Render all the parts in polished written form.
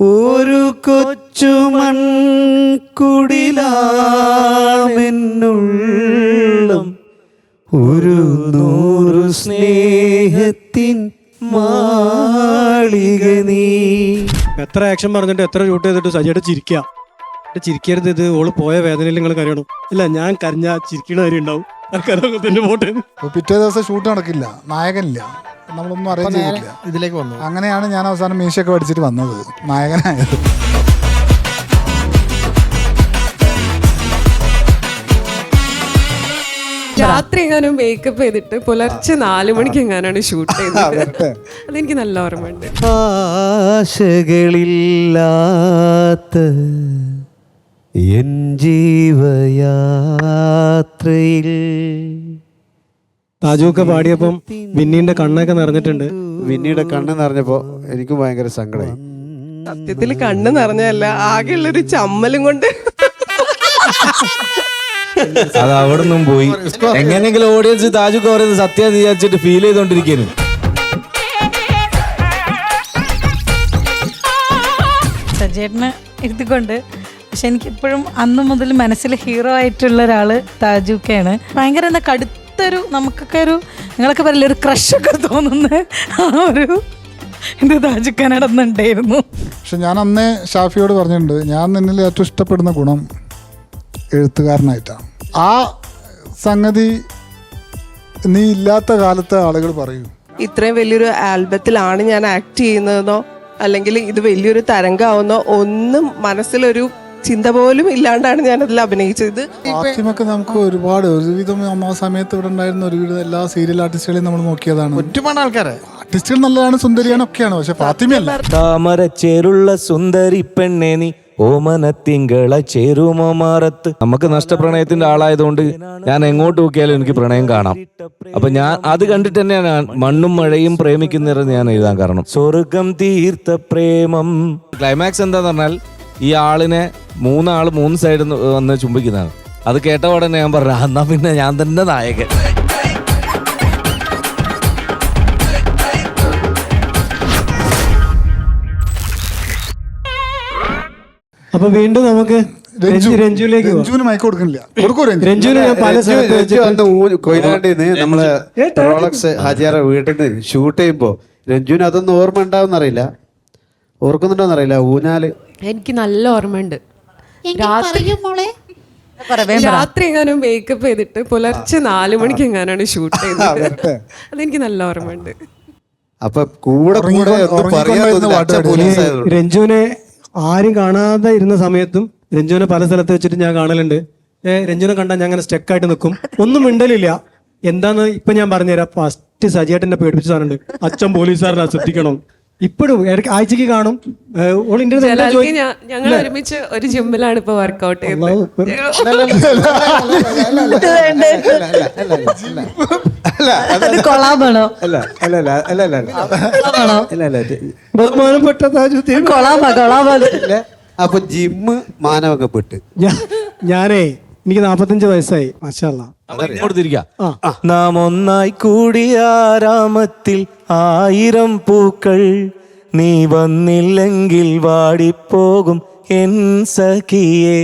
ഒരു കൊച്ചു മൺകുടിലാമെന്നുള്ളം ഒരു 100 സ്നേഹത്തിൻ മാളിക നീ. എത്ര ആക്ഷൻ പറഞ്ഞിട്ട് എത്ര ഷൂട്ട് ചെയ്തിട്ട് സജിയുടെ ചിരിക്കുക. ചിരിക്കരുത്, ഇത് ഓള് പോയ വേദനയിൽ നിങ്ങൾ കരയണം. ഇല്ല, ഞാൻ കരഞ്ഞ ചിരിക്കണ കാര്യം ഉണ്ടാവും. പിറ്റേ ദിവസം ഷൂട്ട് നടക്കില്ല, നായകനില്ല, നമ്മളൊന്നും അറേഞ്ച് ചെയ്തില്ല. ഇതിലേക്ക് വന്നു. അങ്ങനെയാണ് ഞാൻ അവസാനം മീശയൊക്കെ പഠിച്ചിട്ട് വന്നത്, നായകനായത്. രാത്രി എങ്ങാനും മേക്കപ്പ് ചെയ്തിട്ട് പുലർച്ചെ 4 മണിക്ക് എങ്ങാനാണ് ഷൂട്ട് ചെയ്തത്. അതെനിക്ക് നല്ല ഓർമ്മയുണ്ട്. ആശകളില്ലാത്ത എൻ ജീവയാത്രയിൽ താജുവൊക്കെ പാടിയപ്പം വിന്നീന്റെ കണ്ണൊക്കെ നിറഞ്ഞിട്ടുണ്ട്. വിന്നിയുടെ കണ്ണ് നിറഞ്ഞപ്പോ എനിക്ക് ഭയങ്കര സങ്കടമായി. സത്യത്തിൽ കണ്ണ് നിറഞ്ഞല്ല, ആകെയുള്ളൊരു ചമ്മലും കൊണ്ട് അത് അവിടെ നിന്നും പോയി. എങ്ങനെയെങ്കിലും ഓഡിയൻസ് താജുക്ക് പറയുന്നത് സത്യം വിചാരിച്ചിട്ട് ഫീൽ ചെയ്തോണ്ടിരിക്കുന്നു. സജേട്ടന് എഴുതിക്കൊണ്ട്, പക്ഷെ എനിക്കെപ്പോഴും അന്ന് മുതൽ മനസ്സിൽ ഹീറോ ആയിട്ടുള്ള ഒരാള് താജുക്കയാണ്. ഭയങ്കര എന്താ കടുത്തൊരു, നമുക്കൊക്കെ ഒരു, നിങ്ങളൊക്കെ പറയില്ല, ഒരു ക്രഷൊക്കെ തോന്നുന്ന ആ ഒരു ഇത് താജുക്ക നടന്നുണ്ടായിരുന്നു. പക്ഷെ ഞാൻ അന്നേ ഷാഫിയോട് പറഞ്ഞിട്ടുണ്ട്, ഞാൻ നിന്നിൽ ഏറ്റവും ഇഷ്ടപ്പെടുന്ന ഗുണം എഴുത്തുകാരനായിട്ടാണ്. ആ സംഗതി നീ ഇല്ലാത്ത കാലത്തെ ആളുകൾ പറയൂ. ഇത്രയും വലിയൊരു ആൽബത്തിലാണ് ഞാൻ ആക്ട് ചെയ്യുന്നതെന്നോ അല്ലെങ്കിൽ ഇത് വലിയൊരു തരംഗമാവുന്നോ ഒന്നും മനസ്സിലൊരു ചിന്ത പോലും ഇല്ലാണ്ടാണ് ഞാൻ അതിൽ അഭിനയിച്ചത്. ഫാത്തിമൊക്കെ നമുക്ക് ഒരുവിധം ആ സമയത്ത് ഇവിടെ ഉണ്ടായിരുന്ന ഒരുവിധം എല്ലാ സീരിയൽ ആർട്ടിസ്റ്റുകളെയും നമ്മൾ നോക്കിയതാണ്. ഒരുപാട് ആൾക്കാരെ ആർട്ടിസ്റ്റുകൾ നല്ലതാണ്, സുന്ദരിയാണ്, ഒക്കെയാണ്. പക്ഷെ ഫാത്തിമയല്ല. താമരച്ചേരുള്ള സുന്ദരി പെണ്ണെ നീ ഓമനത്തിങ്കള ചേരുമോ മാറത്ത്. നമുക്ക് നഷ്ടപ്രണയത്തിന്റെ ആളായതുകൊണ്ട് ഞാൻ എങ്ങോട്ട് നോക്കിയാലും എനിക്ക് പ്രണയം കാണാം. അപ്പൊ ഞാൻ അത് കണ്ടിട്ട് തന്നെ ഞാൻ മണ്ണും മഴയും പ്രേമിക്കുന്നതെന്ന് ഞാൻ എഴുതാൻ കാരണം. സ്വർഗം തീർത്ത പ്രേമം. ക്ലൈമാക്സ് എന്താന്ന് പറഞ്ഞാൽ ഈ ആളിനെ 3 ആള് 3 സൈഡിൽ വന്ന് ചുംബിക്കുന്നതാണ്. അത് കേട്ട ഉടനെ ഞാൻ പറഞ്ഞു, എന്നാ പിന്നെ ഞാൻ തന്നെ നായകൻ. അപ്പൊ വീണ്ടും നമുക്ക് രഞ്ജുവിലേക്ക് രഞ്ജുവിന് മയക്ക് കൊടുക്കുന്നില്ല. രഞ്ജുവിന് ഞാൻ പല കൊയിലാണ്ടിന്ന് നമ്മള് റോളക്സ് ഹജിയാറ വീട്ടിൽ നിന്ന് ഷൂട്ട് ചെയ്യുമ്പോ രഞ്ജുവിന് അതൊന്നും ഓർമ്മ ഉണ്ടാവുന്നറിയില്ല, ഓർക്കുന്നുണ്ടോന്നറിയില്ല. ഊഞ്ഞാല് എനിക്ക് നല്ല ഓർമ്മയുണ്ട്. രാത്രി എങ്ങാനും മേക്കപ്പ് ചെയ്തിട്ട് പുലർച്ചെ 4 മണിക്ക് എങ്ങാനാണ് ഷൂട്ട് ചെയ്തത്. അതെനിക്ക് നല്ല ഓർമ്മയുണ്ട്. അപ്പൊ കൂടെ രഞ്ജുവിനെ ആരും കാണാതെ ഇരുന്ന സമയത്തും രഞ്ജുവിനെ പല സ്ഥലത്ത് വെച്ചിട്ട് ഞാൻ കാണലുണ്ട്. രഞ്ജുവിനെ കണ്ടാൽ ഞാൻ അങ്ങനെ സ്റ്റെക്കായിട്ട് നിൽക്കും, ഒന്നും മിണ്ടലില്ല. എന്താന്ന് ഇപ്പൊ ഞാൻ പറഞ്ഞുതരാം. ഫസ്റ്റ് സജിയേട്ടനെ പേടിപ്പിച്ച സാധനമുണ്ട്, അച്ഛൻ പോലീസുകാരനാ, ശ്രദ്ധിക്കണം. ഇപ്പോഴും ആഴ്ചക്ക് കാണും. ഞങ്ങൾ ഒരുമിച്ച് ഒരു ജിമ്മിലാണ് ഇപ്പൊ വർക്ക്ഔട്ട് ചെയ്യുന്നത്. ബഹുമാനപ്പെട്ട അപ്പൊ ജിമ്മ് മാനവകപ്പെട്ട് ഞാനേ എനിക്ക് 45 വയസ്സായി. മാഷാഅല്ലാ. നാം ഒന്നായി കൂടിയ രാമത്തിൽ 1000 പൂക്കൾ, നീ വന്നില്ലെങ്കിൽ വാടിപ്പോകും എൻ സഖിയെ.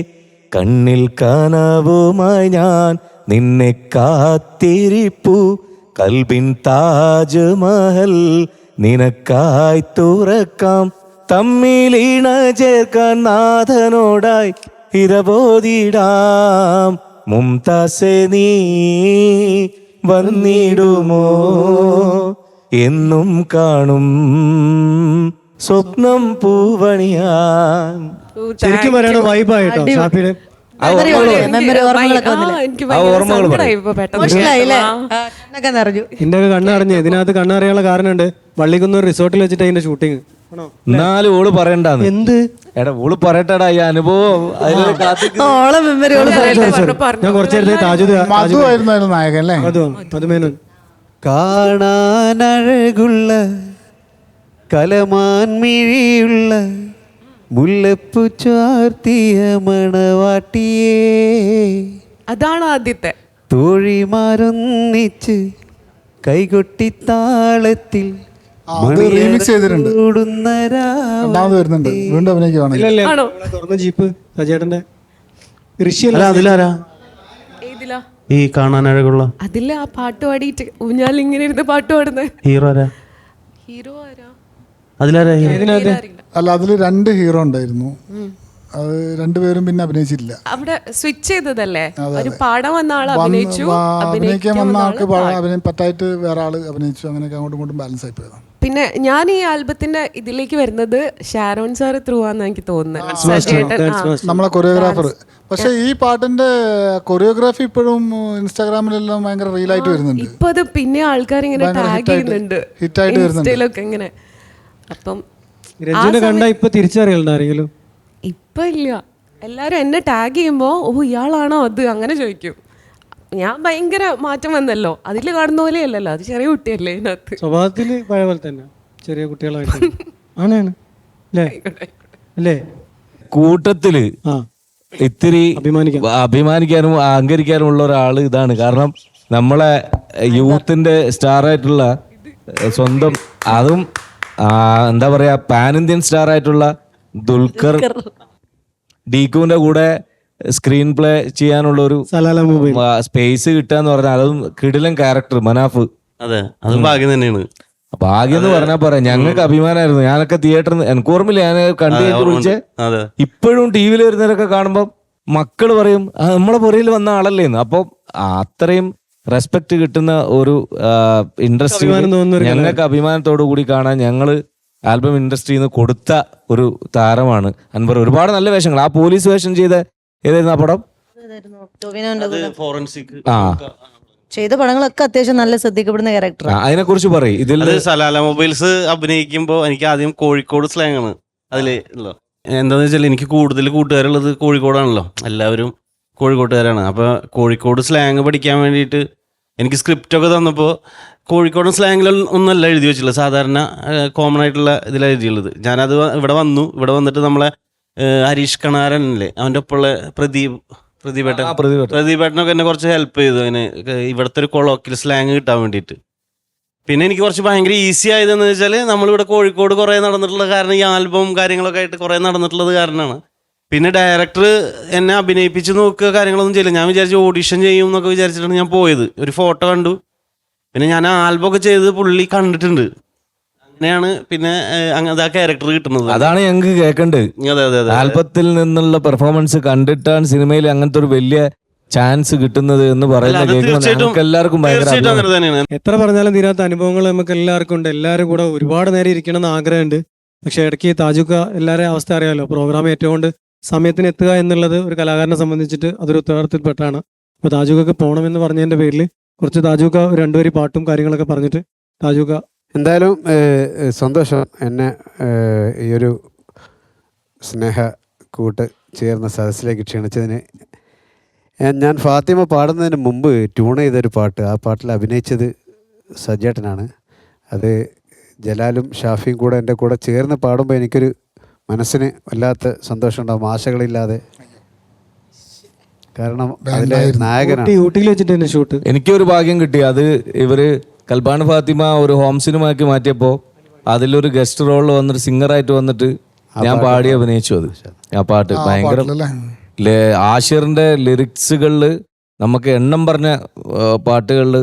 കണ്ണിൽ കനവുമായി ഞാൻ നിന്നെ കാത്തിരിപ്പു, കൽബിൻ താജ്മഹൽ നിനക്കായി തുറക്കാം. തമ്മിലീണ ചേർക്കാൻ നാഥനോടായി ഇരബോധിടാം. മുംതാസെ നീ വന്നിടുമോ എന്നും കാണും സ്വപ്നം പൂവണിയാൻ. ശരിക്കും പറയണ വൈബായിട്ടോ ഷാഫിയുടെ. എന്റെ കണ്ണറിഞ്ഞ് ഇതിനകത്ത് കണ്ണറിയാനുള്ള കാരണമുണ്ട്. വള്ളിക്കുന്നൂർ റിസോർട്ടിൽ വെച്ചിട്ട് അതിന്റെ ഷൂട്ടിങ്. എന്നാലും ഓള് പറയണ്ടാന്ന്. എന്ത് എടാ ഓള് പറയട്ടടാ ഈ അനുഭവം. ഞാൻ കുറച്ചു നേരത്തെ മധുവായിരുന്നു നായകൻ അല്ലേ? മധുമേനോൻ. കാണാനഴകുള്ള കലമാൻമിഴിയുള്ള മുല്ലപ്പൂ ചാർത്തിയ മണവാട്ടിയേ, അതാണ് ആദ്യത്തെ. തോഴിമാരൊന്നിച്ച് കൈകൊട്ടി താളത്തിൽ അത് റീമിക്സ് ചെയ്തിട്ടുണ്ട്, രണ്ടാമത് വരുന്നുണ്ട്, വീണ്ടും അഭിനയിക്കുവാണെങ്കിൽ. ഇല്ലല്ലേ ആണോ? തുറന്ന ജീപ്പ് സജേട്ടന്റെ ഋഷിയല്ല. അല്ല അതിലാരാ ഏതിലാ? ഈ കാണാനഴകുള്ള അതില് ആ പാട്ട് പാടിയിട്ട് ഊഞ്ഞാൽ ഇങ്ങനെ ഇരുന്ന് പാട്ട് പാടുന്നത് ഹീറോ ആരാ? ഹീറോ ആരാ? അതിലാരാ ഹീറോ? പേരറിയില്ല. അല്ല, അതിൽ 2 ഹീറോ ഉണ്ടായിരുന്നു, അത് രണ്ടുപേരും പിന്നെ അഭിനയിച്ചിട്ടില്ല. അവിടെ സ്വിച്ച് ചെയ്തതല്ലേ? ഒരു പാടാൻ വന്ന ആൾ അഭിനയിച്ചു, അഭിനയിക്കാൻ വന്ന ആൾക്ക് ആള് അഭിനയം പറ്റായിട്ട് വേറെ ആള് അഭിനയിച്ചു, അങ്ങനെയൊക്കെ അങ്ങോട്ടും ഇങ്ങോട്ടും ബാലൻസ് ആയി പോയതാണ്. പിന്നെ ഞാൻ ഈ ആൽബത്തിന്റെ ഇതിലേക്ക് വരുന്നത് ഷാരോൺ സാർ ത്രൂ ആണെന്ന് എനിക്ക് തോന്നുന്നത്. സജേട്ടൻ, നമ്മളെ കൊറിയോഗ്രാഫർ. പക്ഷെ ഈ പാട്ടിന്റെ കൊറിയോഗ്രാഫി ഇപ്പോഴും ഇൻസ്റ്റാഗ്രാമിലെല്ലാം ഭയങ്കര റീലായിട്ട് വരുന്നുണ്ട്. ഇപ്പൊ അത് പിന്നെ ആൾക്കാർ ഇങ്ങനെ ഭയങ്കര ടാഗ് ചെയ്യുന്നുണ്ട് ഹിറ്റായിട്ട് വരുന്നുണ്ട്. ഇൻസ്റ്റയിലൊക്കെ ഇങ്ങനെ. അപ്പം രഞ്ജുനെ കണ്ട ഇപ്പൊ തിരിച്ചറിയലുണ്ട് ആരെങ്കിലും? ഇപ്പൊ ഇല്ല, എല്ലാരും എന്നെ ടാഗ് ചെയ്യുമ്പോ ഓ ഇയാളാണോ അത് അങ്ങനെ ചോദിക്കും. ഞാൻ ഭയങ്കര മാറ്റം വന്നല്ലോ, അതില് കാണുന്ന പോലെ അല്ലല്ലോ, അത് ചെറിയ കുട്ടിയല്ലേ ഇതിനകത്ത്. സ്വഭാവത്തില് പഴയ പോലെ തന്നെ ചെറിയ കുട്ടികളായിട്ട് ആണ് അല്ലേ? അല്ലേ? കൂട്ടത്തില് ആ, ഇത്തിരി അഭിമാനിക്കാം. അഭിമാനിക്കാനും അഹങ്കരിക്കാനും ഉള്ള ഒരാള് ഇതാണ്. കാരണം നമ്മളെ യൂത്തിന്റെ സ്റ്റാർ ആയിട്ടുള്ള സ്വന്തം, അതും എന്താ പറയാ, പാൻ ഇന്ത്യൻ സ്റ്റാർ ആയിട്ടുള്ള ദുൽഖർ ഡീക്കുവിന്റെ കൂടെ സ്ക്രീൻ പ്ലേ ചെയ്യാനുള്ള ഒരു സലാല മൂവി സ്പേസ് കിട്ടാന്ന് പറഞ്ഞാൽ അതും കിടിലൻ ക്യാരക്ടർ മനാഫ്. അതെ, അതും ഭാഗ്യം തന്നെയാണ്. ഭാഗ്യം എന്ന് പറഞ്ഞാൽ പറയാം, ഞങ്ങൾക്ക് അഭിമാനമായിരുന്നു. ഞാനൊക്കെ തിയേറ്ററിൽ എനിക്ക് ഓർമ്മയില്ല, ഞാൻ കണ്ടു വിളിച്ച് അതെ, ഇപ്പോഴും ടി വിയിൽ വരുന്നവരൊക്കെ കാണുമ്പോൾ മക്കള് പറയും നമ്മളെ പുറയിൽ വന്ന ആളല്ലേന്ന്. അപ്പൊ അത്രയും റെസ്പെക്ട് കിട്ടുന്ന ഒരു ഇൻഡസ്ട്രി ഞങ്ങൾക്ക് അഭിമാനത്തോടു കൂടി കാണാൻ ഞങ്ങള് ആൽബം ഇൻഡസ്ട്രിയിൽ നിന്ന് കൊടുത്ത ഒരു താരമാണ് അൻവർ. ഒരുപാട് നല്ല വേഷങ്ങൾ, ആ പോലീസ് വേഷം ചെയ്ത ഏതായിരുന്നു ആ പടം? ഫോറൻസിക് ചെയ്ത പടങ്ങളൊക്കെ അത്യാവശ്യം നല്ല ശ്രദ്ധിക്കപ്പെടുന്ന ക്യാരക്ടർ. അതിനെ കുറിച്ച് പറയും. ഇതിൽ സലാല മൊബൈൽസ് അഭിനയിക്കുമ്പോൾ എനിക്ക് ആദ്യം കോഴിക്കോട് സ്ലാങ് ആണ് അതില് ഉള്ളത്. എന്താന്ന് വെച്ചാൽ എനിക്ക് കൂടുതൽ കൂട്ടുകാരുള്ളത് കോഴിക്കോടാണല്ലോ, എല്ലാവരും കോഴിക്കോട്ടുകാരാണ്. അപ്പോൾ കോഴിക്കോട് സ്ലാങ് പഠിക്കാൻ വേണ്ടിയിട്ട് എനിക്ക് സ്ക്രിപ്റ്റൊക്കെ തന്നപ്പോൾ കോഴിക്കോട് സ്ലാങ്ങിൽ ഒന്നല്ല എഴുതി വെച്ചിട്ടുള്ളത്, സാധാരണ കോമൺ ആയിട്ടുള്ള ഇതിലാണ് എഴുതിയുള്ളത്. ഞാനത് ഇവിടെ വന്നിട്ട് നമ്മളെ ഹരീഷ് കണാരനല്ലേ, അവൻ്റെ ഒപ്പമുള്ള പ്രദീപേട്ടനൊക്കെ എന്നെ കുറച്ച് ഹെൽപ്പ് ചെയ്തു അതിന്, ഇവിടുത്തെ ഒരു കൊളോക്കിയൽ സ്ലാങ് കിട്ടാൻ വേണ്ടിയിട്ട്. പിന്നെ എനിക്ക് കുറച്ച് ഭയങ്കര ഈസി ആയതെന്ന് വെച്ചാൽ നമ്മളിവിടെ കോഴിക്കോട് കുറേ നടന്നിട്ടുള്ള കാരണം, ഈ ആൽബം കാര്യങ്ങളൊക്കെ ആയിട്ട് കുറേ നടന്നിട്ടുള്ളത് കാരണമാണ്. പിന്നെ ഡയറക്ടർ എന്നെ അഭിനയിപ്പിച്ച് നോക്കുക കാര്യങ്ങളൊന്നും ചെയ്യില്ല. ഞാൻ വിചാരിച്ചു ഓഡിഷൻ ചെയ്യും എന്നൊക്കെ വിചാരിച്ചിട്ടാണ് ഞാൻ പോയത്. ഒരു ഫോട്ടോ കണ്ടു, പിന്നെ ഞാൻ ആൽബം ഒക്കെ ചെയ്ത് പുള്ളി കണ്ടിട്ടുണ്ട്. അങ്ങനെയാണ് പിന്നെ ആ ക്യാരക്ടർ കിട്ടുന്നത്. അതാണ് ഞങ്ങൾക്ക് കേൾക്കേണ്ടത്. ആൽബത്തിൽ നിന്നുള്ള പെർഫോമൻസ് കണ്ടിട്ടാണ് സിനിമയിൽ അങ്ങനത്തെ ഒരു വലിയ ചാൻസ് കിട്ടുന്നത് എന്ന് പറയുന്നത് കേൾക്കുമ്പോൾ എല്ലാവർക്കും ഭയങ്കര. എത്ര പറഞ്ഞാലും തീരാത്ത അനുഭവങ്ങൾ നമുക്ക് എല്ലാവർക്കും ഉണ്ട്. എല്ലാവരും കൂടെ ഒരുപാട് നേരം ഇരിക്കണം എന്ന് ആഗ്രഹമുണ്ട്. പക്ഷെ ഇടയ്ക്ക് താജുക്ക എല്ലാവരെയും അവസ്ഥ അറിയാമല്ലോ, പ്രോഗ്രാം ഏറ്റവും കൊണ്ട് സമയത്തിന് എത്തുക എന്നുള്ളത് ഒരു കലാകാരനെ സംബന്ധിച്ചിട്ട് അതൊരു ഉത്തരവാദിത്തപ്പെട്ടാണ്. അപ്പോൾ താജുക്കക്ക് പോകണമെന്ന് പറഞ്ഞതിൻ്റെ പേരിൽ കുറച്ച് താജുക്ക 2 വരി പാട്ടും കാര്യങ്ങളൊക്കെ പറഞ്ഞിട്ട് താജുക്ക. എന്തായാലും സന്തോഷം എന്നെ ഈ ഒരു സ്നേഹ കൂട്ട് ചേർന്ന സദസ്സിലേക്ക് ക്ഷണിച്ചതിന്. ഞാൻ ഫാത്തിമ പാടുന്നതിന് മുമ്പ് ട്യൂൺ ചെയ്തൊരു പാട്ട്, ആ പാട്ടിൽ അഭിനയിച്ചത് സജേട്ടനാണ്. അത് ജലാലും ഷാഫിയും കൂടെ എൻ്റെ കൂടെ ചേർന്ന് പാടുമ്പോൾ എനിക്കൊരു മനസ്സിന് വല്ലാത്ത സന്തോഷം ഉണ്ടാവും, ആശകളില്ലാതെ. കാരണം അതിലെ നായകനാണ്. ഊട്ടിയിൽ വെച്ചിട്ട് തന്നെ ഷൂട്ട്. എനിക്കൊരു ഭാഗ്യം കിട്ടി. അത് ഇവര് കൽബാൻ ഫാത്തിമ ഒരു ഹോം സിനിമയാക്കി മാറ്റിയപ്പോൾ അതിലൊരു ഗസ്റ്റ് റോളിൽ വന്നിട്ട് സിംഗറായിട്ട് വന്നിട്ട് ഞാൻ പാടി അഭിനയിച്ചു. അത് ആ പാട്ട് ഭയങ്കര ആഷിറിന്റെ ലിറിക്സുകളിൽ നമുക്ക് എണ്ണം പറഞ്ഞ പാട്ടുകളിൽ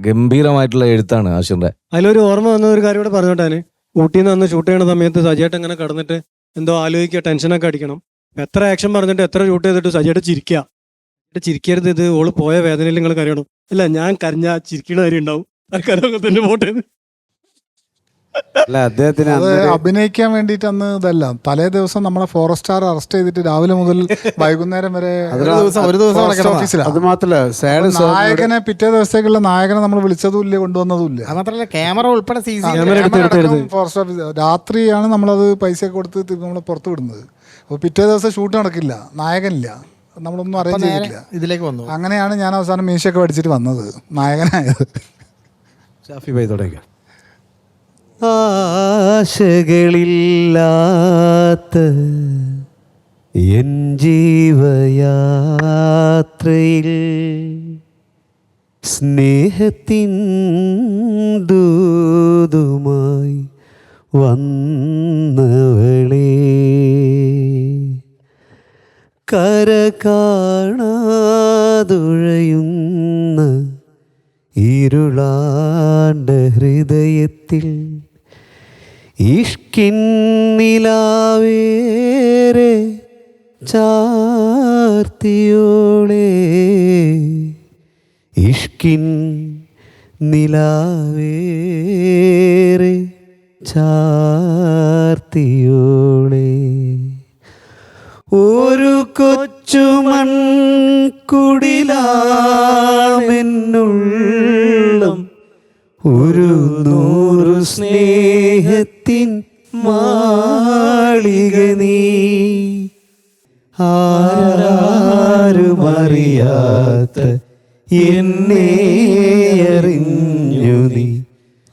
ഗംഭീരമായിട്ടുള്ള എഴുത്താണ് ആഷിറിന്റെ. അതിലൊരു ഓർമ്മ വന്ന ഒരു കാര്യം കൂടെ പറഞ്ഞോട്ടാന്. ഊട്ടിയിൽ നിന്ന് അന്ന് ഷൂട്ട് ചെയ്യണ സമയത്ത് സജേട്ട് ഇങ്ങനെ കടന്നിട്ട് എന്തോ ആലോചിക്കുക, ടെൻഷനൊക്കെ അടിക്കണം. എത്ര ആക്ഷൻ പറഞ്ഞിട്ട് എത്ര ഷൂട്ട് ചെയ്തിട്ട് സജേട്ട് ചിരിക്കരുത്, ഇത് ഓള് പോയ വേദനയിൽ നിങ്ങൾ കരയണം. അല്ല, ഞാൻ കരഞ്ഞ ചിരിക്കണ കാര്യം ഉണ്ടാവും, കരൊക്കെ തന്നെ പോട്ടെ. അല്ല, അദ്ദേഹത്തിന് അഭിനയിക്കാൻ വേണ്ടിയിട്ട് അന്ന് ഇതല്ല, തലേ ദിവസം നമ്മളെ ഫോറസ്റ്റാർ അറസ്റ്റ് ചെയ്തിട്ട് രാവിലെ മുതൽ വൈകുന്നേരം വരെ ഓഫീസിലാണ്. അത് മാത്രല്ല നായകനെ പിറ്റേ ദിവസത്തേക്കുള്ള നായകനെ നമ്മൾ വിളിച്ചതുമില്ല, കൊണ്ടുവന്നതുമില്ല. അത് മാത്രല്ല ക്യാമറ ഉൾപ്പെടെ ഫോറസ്റ്റ് ഓഫീസ് രാത്രിയാണ് നമ്മളത് പൈസയൊക്കെ കൊടുത്ത് നമ്മൾ പുറത്ത് വിടുന്നത്. അപ്പോൾ പിറ്റേ ദിവസം ഷൂട്ട് നടക്കില്ല, നായകനില്ല, നമ്മളൊന്നും അറേഞ്ച് ചെയ്തിട്ടില്ല. ഇതിലേക്ക് വന്നു. അങ്ങനെയാണ് ഞാൻ അവസാനം മീശയൊക്കെ പഠിച്ചിട്ട് വന്നത്, നായകനായത്. ഷാഫി ഭായി തുടങ്ങിയ ആശകളില്ലാത്ത എൻ ജീവയാത്രയിൽ സ്നേഹത്തിൻ ദൂതുമായി വന്നവളേ, കര കാണാതുഴയുന്ന ഇരുളാണ്ട ഹൃദയത്തിൽ ഇഷ്കിൻ നിലാവേറെ ചാർത്തിയോളേ, ഇഷ്കിൻ നിലാവേറെ ചാർത്തിയോളേ. ഒരു കൊച്ചു മൺകുടിലാമെന്നുള്ളം ഒരു 100 സ്നേഹത്തിൻ മാളിക നീ, ആരുമറിയാത്ത എന്നെ അറിഞ്ഞു നീ,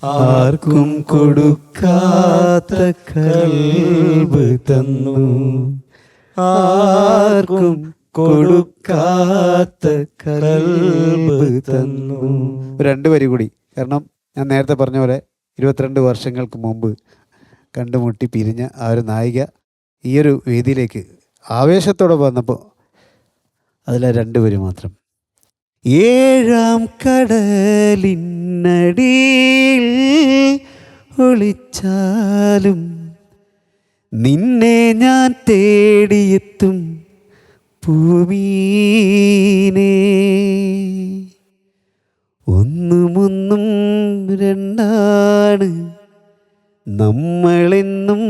ആർക്കും കൊടുക്കാത്ത കൽബ് തന്നു, ആർക്കും കൊടുക്കാത്ത കൽബ് തന്നു. 2 വരി കൂടി. കാരണം ഞാൻ നേരത്തെ പറഞ്ഞ പോലെ 22 വർഷങ്ങൾക്ക് മുമ്പ് കണ്ടുമുട്ടി പിരിഞ്ഞ ആ ഒരു നായിക ഈ ഒരു വേദിയിലേക്ക് ആവേശത്തോടെ വന്നപ്പോൾ അതിലെ 2 വരി മാത്രം. ഏഴാം കടലിനടിയിൽ ഒളിച്ചാലും നിന്നെ ഞാൻ തേടിയെത്തും ഭൂമീനേ, ഒന്നും രണ്ടാണ് നമ്മളെന്നും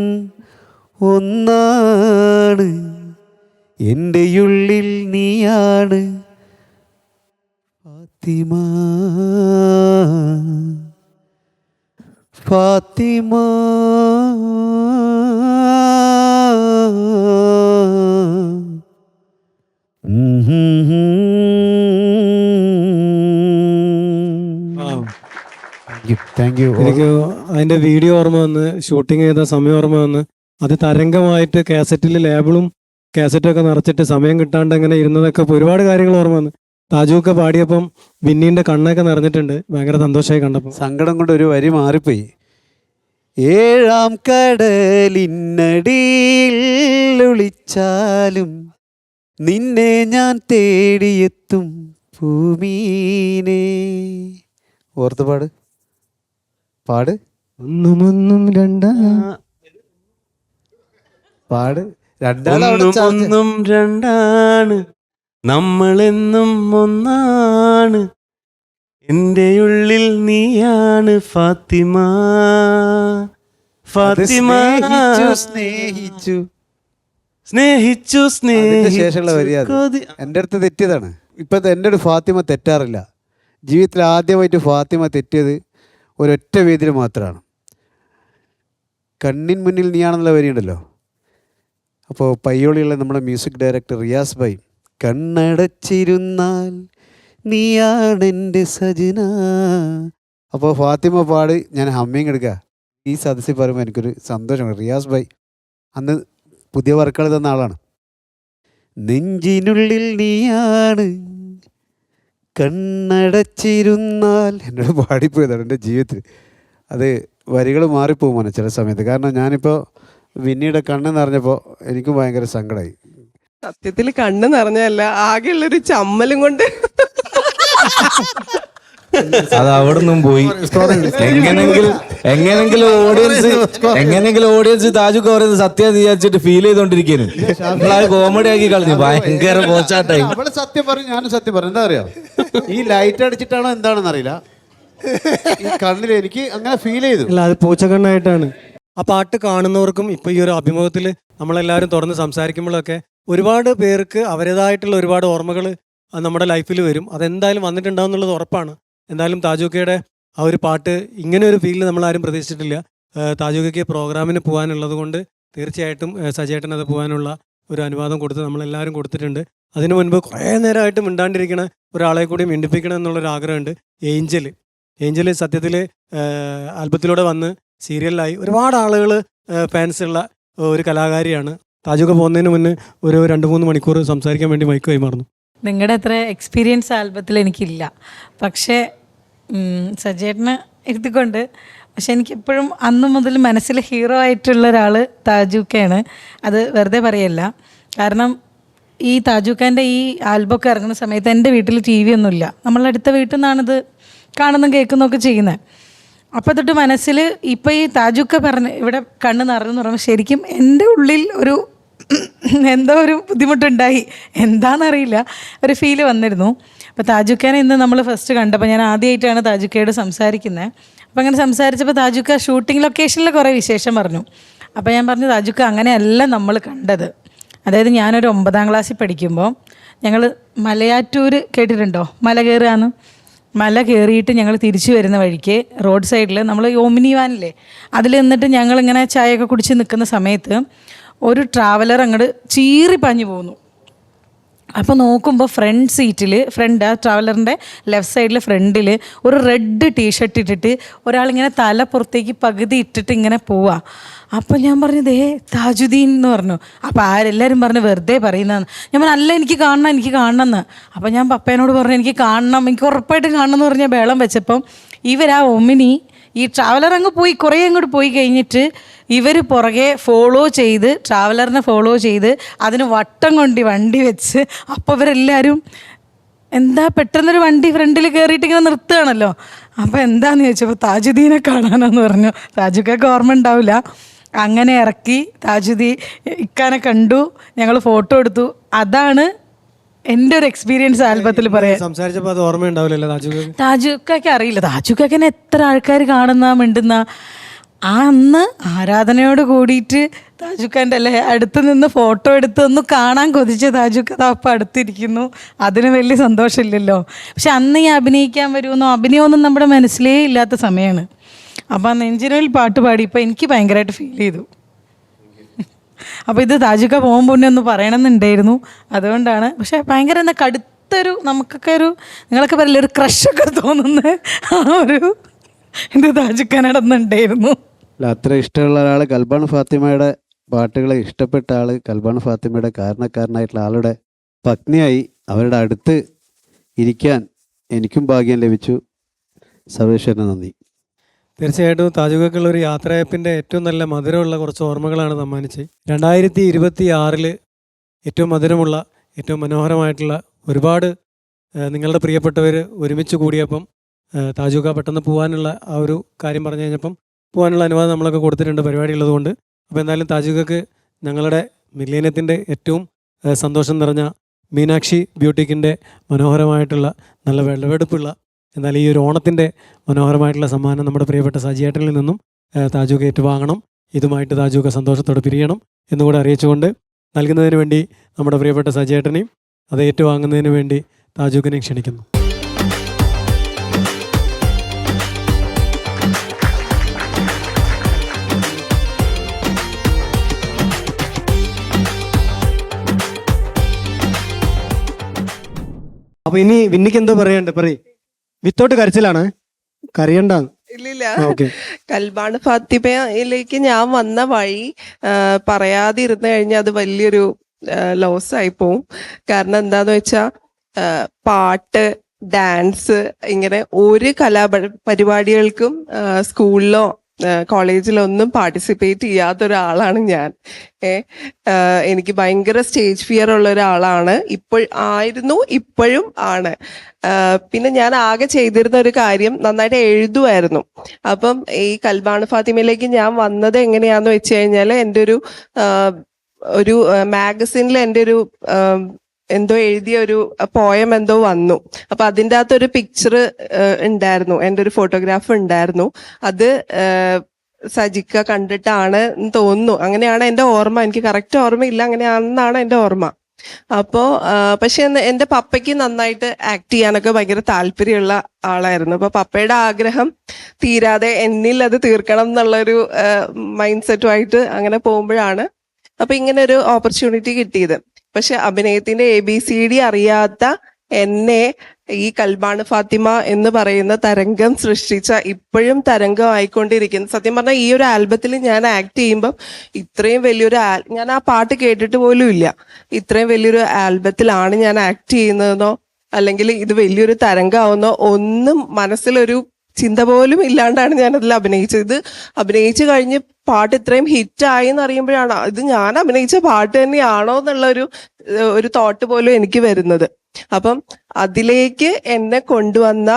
ഒന്നാണ്, എൻ്റെ ഉള്ളിൽ നീയാണ് ഫാത്തിമ, ഫാത്തിമ. Thank you. എനിക്ക് അതിന്റെ വീഡിയോ ഓർമ്മ വന്ന്, ഷൂട്ടിംഗ് ചെയ്ത സമയം ഓർമ്മ വന്ന്, അത് തരംഗമായിട്ട് കാസറ്റിൽ ലേബിളും കാസറ്റൊക്കെ നിറച്ചിട്ട് സമയം കിട്ടാണ്ട് അങ്ങനെ ഇരുന്നതൊക്കെ ഒരുപാട് കാര്യങ്ങൾ ഓർമ്മ വന്ന്. താജുക്കെ പാടിയപ്പം വിന്നീന്റെ കണ്ണൊക്കെ നിറഞ്ഞിട്ടുണ്ട്. ഭയങ്കര സന്തോഷമായി കണ്ടപ്പോൾ. സങ്കടം കൊണ്ട് ഒരു വരി മാറിപ്പോയി. ഏഴാം കടലിനടിയിൽ ഒളിച്ചാലും നിന്നെ ഞാൻ തേടിയെത്തും ഭൂമീനേ. ഓർത്ത് പാട്, പാട്, ഒന്നും രണ്ടാ പാട്. ഒന്നും രണ്ടാണ് നമ്മളെന്നും ഒന്നാണ്, എൻ്റെ ഉള്ളിൽ നീയാണ് ഫാത്തിമ, ഫാത്തിമ. സ്നേഹിച്ചു സ്നേഹിച്ചു അതിന്റെ ശേഷമുള്ള വരി അത് എൻ്റെ അടുത്ത് തെറ്റിയതാണ്. ഇപ്പോഴത്തെ എൻ്റെ ഒരു ഫാത്തിമ തെറ്റാറില്ല. ജീവിതത്തിൽ ആദ്യമായിട്ട് ഫാത്തിമ തെറ്റിയത് ഒരൊറ്റ വേദിയിൽ മാത്രമാണ്. കണ്ണിൻ മുന്നിൽ നീയാണെന്നുള്ള വരിയുണ്ടല്ലോ. അപ്പോൾ പയ്യോളിയുള്ള നമ്മുടെ മ്യൂസിക് ഡയറക്ടർ റിയാസ് ഭായ്, കണ്ണടച്ചിരുന്നാൽ നീയാണെൻ്റെ സജന. അപ്പോൾ ഫാത്തിമ പാട് ഞാൻ ഹമ്മിങ് എടുക്കുക. ഈ സദസ്സിൽ പറയുമ്പോൾ എനിക്കൊരു സന്തോഷമാണ്. റിയാസ് ഭായ് അന്ന് പുതിയ വർക്കുകൾ തന്ന ആളാണ്. നെഞ്ചിനുള്ളിൽ നീയാണ് കണ്ണടച്ചിരുന്നാൽ, എന്നോട് പാടിപ്പോയതാണ് എൻ്റെ ജീവിതത്തിൽ. അത് വരികൾ മാറിപ്പോകുമാണ് ചില സമയത്ത്. കാരണം ഞാനിപ്പോൾ വിന്നിയുടെ കണ്ണ് നിറഞ്ഞപ്പോൾ എനിക്കും ഭയങ്കര സങ്കടമായി. സത്യത്തിൽ കണ്ണ് നിറഞ്ഞല്ല, ആകെയുള്ളൊരു ചമ്മലും കൊണ്ട് അത് അവിടെ നിന്നും പോയി. എങ്ങനെങ്കിലും ഓഡിയൻസ് താജുക്ക് പറയുന്നത് സത്യം വിചാരിച്ചിട്ട് ഫീൽ ചെയ്തോണ്ടിരിക്കുന്നു. കോമഡി ആക്കി കളഞ്ഞു. ഭയങ്കര പോച്ചാട്ടായി. അവള് സത്യം പറയും, ഞാനും സത്യം പറയും. എന്താ അറിയാം, ഈ ലൈറ്റ് അടിച്ചിട്ടാണോ എന്താണെന്ന് അറിയില്ല, ഈ കണ്ണിൽ എനിക്ക് അങ്ങനെ ഫീൽ ചെയ്തു. അല്ല, അത് പൂച്ചക്കണ്ണായിട്ടാണ്. ആ പാട്ട് കാണുന്നവർക്കും ഇപ്പൊ ഈ ഒരു അഭിമുഖത്തിൽ നമ്മളെല്ലാവരും തുറന്ന് സംസാരിക്കുമ്പോഴൊക്കെ ഒരുപാട് പേർക്ക് അവരുടേതായിട്ടുള്ള ഒരുപാട് ഓർമ്മകൾ നമ്മുടെ ലൈഫിൽ വരും. അതെന്തായാലും വന്നിട്ടുണ്ടാവും എന്നുള്ളത് ഉറപ്പാണ്. എന്തായാലും താജുക്കയുടെ ആ ഒരു പാട്ട് ഇങ്ങനെ ഒരു ഫീലിൽ നമ്മളാരും പ്രതീക്ഷിച്ചിട്ടില്ല. താജുക്കയ്ക്ക് പ്രോഗ്രാമിന് പോകാനുള്ളത് കൊണ്ട് തീർച്ചയായിട്ടും സജേട്ടൻ അത് പോകാനുള്ള ഒരു അനുവാദം കൊടുത്ത് നമ്മളെല്ലാവരും കൊടുത്തിട്ടുണ്ട്. അതിനു മുൻപ് കുറേ നേരമായിട്ട് മിണ്ടാണ്ടിരിക്കണ ഒരാളെ കൂടി മിണ്ടിപ്പിക്കണം എന്നുള്ളൊരു ആഗ്രഹമുണ്ട്. ഏഞ്ചൽ സത്യത്തിൽ ആൽബത്തിലൂടെ വന്ന് സീരിയലിലായി ഒരുപാട് ആളുകൾ ഫാൻസുള്ള ഒരു കലാകാരിയാണ്. താജുക്ക പോകുന്നതിന് മുന്നേ ഒരു 2-3 മണിക്കൂർ സംസാരിക്കാൻ വേണ്ടി മൈക്ക് കൈമാറുന്നു. നിങ്ങളുടെ അത്ര എക്സ്പീരിയൻസ് ആൽബത്തിൽ എനിക്കില്ല. പക്ഷേ സജേട്ടനെ എഴുതിക്കൊണ്ട്, പക്ഷെ എനിക്കെപ്പോഴും അന്ന് മുതൽ മനസ്സിൽ ഹീറോ ആയിട്ടുള്ള ഒരാൾ താജൂക്കയാണ്. അത് വെറുതെ പറയല്ല. കാരണം ഈ താജൂക്കാൻ്റെ ഈ ആൽബമൊക്കെ ഇറങ്ങുന്ന സമയത്ത് എൻ്റെ വീട്ടിൽ TV ഒന്നുമില്ല. നമ്മളടുത്ത വീട്ടിൽ നിന്നാണിത് കാണുന്നതും കേൾക്കുന്നതൊക്കെ ചെയ്യുന്നത്. അപ്പോൾ തൊട്ട് മനസ്സിൽ ഇപ്പോൾ ഈ താജൂക്ക പറഞ്ഞ് ഇവിടെ കണ്ണ് നിറഞ്ഞെന്ന് പറയുമ്പോൾ ശരിക്കും എൻ്റെ ഉള്ളിൽ ഒരു എന്തോ ഒരു ബുദ്ധിമുട്ടുണ്ടായി, എന്താണെന്നറിയില്ല, ഒരു ഫീല് വന്നിരുന്നു. അപ്പോൾ താജുക്കേനെ ഇന്ന് നമ്മൾ ഫസ്റ്റ് കണ്ടപ്പോൾ ഞാൻ ആദ്യമായിട്ടാണ് താജുക്കയോട് സംസാരിക്കുന്നത്. അപ്പോൾ അങ്ങനെ സംസാരിച്ചപ്പോൾ താജുക്ക ഷൂട്ടിംഗ് ലൊക്കേഷനിൽ കുറേ വിശേഷം പറഞ്ഞു. അപ്പോൾ ഞാൻ പറഞ്ഞു, താജുക്ക അങ്ങനെയല്ല നമ്മൾ കണ്ടത്. അതായത് ഞാനൊരു 9ാം ക്ലാസ്സിൽ പഠിക്കുമ്പോൾ ഞങ്ങൾ മലയാറ്റൂർ കേട്ടിട്ടുണ്ടോ, മല കയറുകയെന്ന്. മല കയറിയിട്ട് ഞങ്ങൾ തിരിച്ചു വരുന്ന വഴിക്ക് റോഡ് സൈഡിൽ നമ്മൾ ഓമിനി വാനില്ലേ, അതിൽ നിന്നിട്ട് ഞങ്ങളിങ്ങനെ ചായയൊക്കെ കുടിച്ച് നിൽക്കുന്ന സമയത്ത് ഒരു ട്രാവലർ അങ്ങോട്ട് ചീറിപ്പാഞ്ഞു പോകുന്നു. അപ്പോൾ നോക്കുമ്പോൾ ഫ്രണ്ട് സീറ്റിൽ, ആ ട്രാവലറിൻ്റെ ലെഫ്റ്റ് സൈഡിൽ ഫ്രണ്ടിൽ ഒരു റെഡ് ടീഷർട്ട് ഇട്ടിട്ട് ഒരാളിങ്ങനെ തല പുറത്തേക്ക് പകുതി ഇട്ടിട്ട് ഇങ്ങനെ പോവാ. അപ്പോൾ ഞാൻ പറഞ്ഞു, ദേ താജുദ്ദീൻ എന്ന് പറഞ്ഞു. അപ്പോൾ ആരെല്ലാവരും പറഞ്ഞു വെറുതെ പറയുന്നതെന്ന്. ഞാൻ പറഞ്ഞു, അല്ല എനിക്ക് കാണണം എന്ന്. അപ്പോൾ ഞാൻ പപ്പേനോട് പറഞ്ഞു എനിക്ക് കാണണം, എനിക്ക് ഉറപ്പായിട്ടും കാണണം എന്ന് പറഞ്ഞാൽ ബേളം വെച്ചപ്പം ഇവരാ ഒമിനി ഈ ട്രാവലർ അങ്ങ് പോയി, കുറേ അങ്ങോട്ട് പോയി കഴിഞ്ഞിട്ട് ഇവർ പുറകെ ട്രാവലറിനെ ഫോളോ ചെയ്ത് അതിന് വട്ടം കൊണ്ട് വണ്ടി വെച്ച്, അപ്പോൾ ഇവരെല്ലാവരും എന്താ പെട്ടെന്നൊരു വണ്ടി ഫ്രണ്ടിൽ കയറിയിട്ട് ഇങ്ങനെ നിർത്തുകയാണല്ലോ. അപ്പോൾ എന്താന്ന് ചോദിച്ചപ്പോൾ താജുദ്ദീനെ കാണാനെന്ന് പറഞ്ഞു. താജുക്കൊക്കെ ഓർമ്മ ഉണ്ടാവില്ല. അങ്ങനെ ഇറക്കി താജുദ്ദീൻ ഇക്കാനെ കണ്ടു, ഞങ്ങൾ ഫോട്ടോ എടുത്തു. അതാണ് എൻ്റെ ഒരു എക്സ്പീരിയൻസ് ആൽബത്തിൽ പറയാം. സംസാരിച്ചപ്പോൾ അത് ഓർമ്മ ഉണ്ടാവില്ലല്ലോ താജുക്കൊക്കെ അറിയില്ല. താജുക്കൊക്കെ എത്ര ആൾക്കാർ കാണുന്ന മിണ്ടുന്ന. അന്ന് ആരാധനയോട് കൂടിയിട്ട് താജുക്കാൻ്റെ അല്ലേ അടുത്ത് നിന്ന് ഫോട്ടോ എടുത്ത് ഒന്ന് കാണാൻ കൊതിച്ച താജുക്ക അപ്പം അടുത്തിരിക്കുന്നു. അതിന് വലിയ സന്തോഷമില്ലല്ലോ. പക്ഷെ അന്ന് ഈ അഭിനയിക്കാൻ വരുമെന്നോ അഭിനയമൊന്നും നമ്മുടെ മനസ്സിലേ ഇല്ലാത്ത സമയമാണ്. അപ്പം ആ നെഞ്ചിനുള്ളിൽ പാട്ട് പാടിയപ്പോൾ എനിക്ക് ഭയങ്കരമായിട്ട് ഫീൽ ചെയ്തു. അപ്പോൾ ഇത് താജുക്ക പോകുമ്പോൾ ഒന്ന് പറയണമെന്നുണ്ടായിരുന്നു, അതുകൊണ്ടാണ്. പക്ഷെ ഭയങ്കര എന്താ കടുത്തൊരു, നമുക്കൊക്കെ ഒരു, നിങ്ങളൊക്കെ പറയില്ല, ഒരു ക്രഷൊക്കെ തോന്നുന്ന ആ ഒരു ഇത് താജുക്കാനടന്നുണ്ടായിരുന്നു. അല്ല, അത്ര ഇഷ്ടമുള്ള ഒരാൾ, കൽബാൺ ഫാത്തിമയുടെ പാട്ടുകളെ ഇഷ്ടപ്പെട്ട ആൾ, കൽബാൺ ഫാത്തിമയുടെ കാരണക്കാരനായിട്ടുള്ള ആളുടെ പത്നിയായി അവരുടെ അടുത്ത് ഇരിക്കാൻ എനിക്കും ഭാഗ്യം ലഭിച്ചു. സർവേശ്വരന് നന്ദി. തീർച്ചയായിട്ടും താജുക്കക്കുള്ള ഒരു യാത്രയപ്പിൻ്റെ ഏറ്റവും നല്ല മധുരമുള്ള കുറച്ച് ഓർമ്മകളാണ് സമ്മാനിച്ചത്. 2026 ഏറ്റവും മധുരമുള്ള, ഏറ്റവും മനോഹരമായിട്ടുള്ള ഒരുപാട് നിങ്ങളുടെ പ്രിയപ്പെട്ടവർ ഒരുമിച്ച് കൂടിയപ്പം താജുക്ക പെട്ടെന്ന് പോകാനുള്ള ആ ഒരു കാര്യം പറഞ്ഞു കഴിഞ്ഞപ്പം പോകാനുള്ള അനുവാദം നമ്മളൊക്കെ കൊടുത്തിട്ടുണ്ട് പരിപാടി ഉള്ളതുകൊണ്ട്. അപ്പോൾ എന്തായാലും താജുക്കക്ക് ഞങ്ങളുടെ മില്ലേനിയത്തിൻ്റെ ഏറ്റവും സന്തോഷം നിറഞ്ഞ മീനാക്ഷി ബ്യൂട്ടിക്കിൻ്റെ മനോഹരമായിട്ടുള്ള നല്ല വിളവെടുപ്പുള്ള, എന്നാൽ ഈ ഒരു ഓണത്തിൻ്റെ മനോഹരമായിട്ടുള്ള സമ്മാനം നമ്മുടെ പ്രിയപ്പെട്ട സജിയേട്ടനിൽ നിന്നും താജുക്ക ഏറ്റുവാങ്ങണം. ഇതുമായിട്ട് താജുക്ക സന്തോഷത്തോടെ പിരിയണം എന്നുകൂടെ അറിയിച്ചുകൊണ്ട് നൽകുന്നതിന് വേണ്ടി നമ്മുടെ പ്രിയപ്പെട്ട സജിയേട്ടനെയും അത് ഏറ്റുവാങ്ങുന്നതിന് വേണ്ടി താജുക്കിനെയും ക്ഷണിക്കുന്നു. അപ്പൊ ഇനി വിന്നിക്ക് എന്തോ പറയാണ്ട് പറയും. വിത്തൗട്ട് കരച്ചിലാണ്, കരയണ്ടാന്ന്. ഇല്ലില്ല, കൽബാൺ ഫാത്തിമയിലേക്ക് ഞാൻ വന്ന വഴി പറയാതിരുന്നു കഴിഞ്ഞാൽ അത് വലിയൊരു ലോസ് ആയി പോവും. കാരണം എന്താന്ന് വെച്ചാ പാട്ട്, ഡാൻസ്, ഇങ്ങനെ ഒരു പരിപാടികൾക്കും സ്കൂളിലോ കോളേജിലൊന്നും പാർട്ടിസിപ്പേറ്റ് ചെയ്യാത്ത ഒരാളാണ് ഞാൻ. എനിക്ക് ഭയങ്കര സ്റ്റേജ് ഫിയർ ഉള്ള ഒരാളാണ്. ഇപ്പോഴും ആണ്. പിന്നെ ഞാൻ ആകെ ചെയ്തിരുന്ന ഒരു കാര്യം, നന്നായിട്ട് എഴുതുമായിരുന്നു. അപ്പം ഈ കൽബാൺ ഫാത്തിമയിലേക്ക് ഞാൻ വന്നത് എങ്ങനെയാന്ന് വെച്ച് കഴിഞ്ഞാൽ, എൻ്റെ ഒരു മാഗസിനിൽ എൻ്റെ ഒരു എന്തോ എഴുതിയ ഒരു പോയം എന്തോ വന്നു. അപ്പൊ അതിൻ്റെ അകത്തൊരു പിക്ചർ ഉണ്ടായിരുന്നു, എൻ്റെ ഒരു ഫോട്ടോഗ്രാഫ് ഉണ്ടായിരുന്നു. അത് സജിക്ക കണ്ടിട്ടാണ് തോന്നുന്നു, അങ്ങനെയാണ് എൻ്റെ ഓർമ്മ. എനിക്ക് കറക്റ്റ് ഓർമ്മയില്ല, അങ്ങനെയാണെന്നാണ് എൻ്റെ ഓർമ്മ. അപ്പോ പക്ഷെ എൻ്റെ പപ്പയ്ക്ക് നന്നായിട്ട് ആക്ട് ചെയ്യാനൊക്കെ ഭയങ്കര താല്പര്യമുള്ള ആളായിരുന്നു. അപ്പൊ പപ്പയുടെ ആഗ്രഹം തീരാതെ എന്നിൽ അത് തീർക്കണം എന്നുള്ളൊരു മൈൻഡ് സെറ്റുമായിട്ട് അങ്ങനെ പോകുമ്പോഴാണ് അപ്പൊ ഇങ്ങനെ ഒരു ഓപ്പർച്യൂണിറ്റി കിട്ടിയത്. പക്ഷെ അഭിനയത്തിന്റെ ABCD അറിയാത്ത എന്നെ ഈ കൽബാണ് ഫാത്തിമ എന്ന് പറയുന്ന തരംഗം സൃഷ്ടിച്ച, ഇപ്പോഴും തരംഗം ആയിക്കൊണ്ടിരിക്കുന്ന, സത്യം പറഞ്ഞാൽ ഈ ഒരു ആൽബത്തിൽ ഞാൻ ആക്ട് ചെയ്യുമ്പം ഇത്രയും വലിയൊരു ഞാൻ ആ പാട്ട് കേട്ടിട്ട് പോലും ഇല്ല. ഇത്രയും വലിയൊരു ആൽബത്തിലാണ് ഞാൻ ആക്ട് ചെയ്യുന്നതെന്നോ അല്ലെങ്കിൽ ഇത് വലിയൊരു തരംഗമാവുന്നോ ഒന്നും മനസ്സിലൊരു ചിന്ത പോലും ഇല്ലാണ്ടാണ് ഞാൻ അതിൽ അഭിനയിച്ചത്. ഇത് അഭിനയിച്ചു കഴിഞ്ഞ് പാട്ട് ഇത്രയും ഹിറ്റായി എന്ന് അറിയുമ്പോഴാണ് ഇത് ഞാൻ അഭിനയിച്ച പാട്ട് തന്നെയാണോ എന്നുള്ള ഒരു തോട്ട് പോലും എനിക്ക് വരുന്നത്. അപ്പം അതിലേക്ക് എന്നെ കൊണ്ടുവന്ന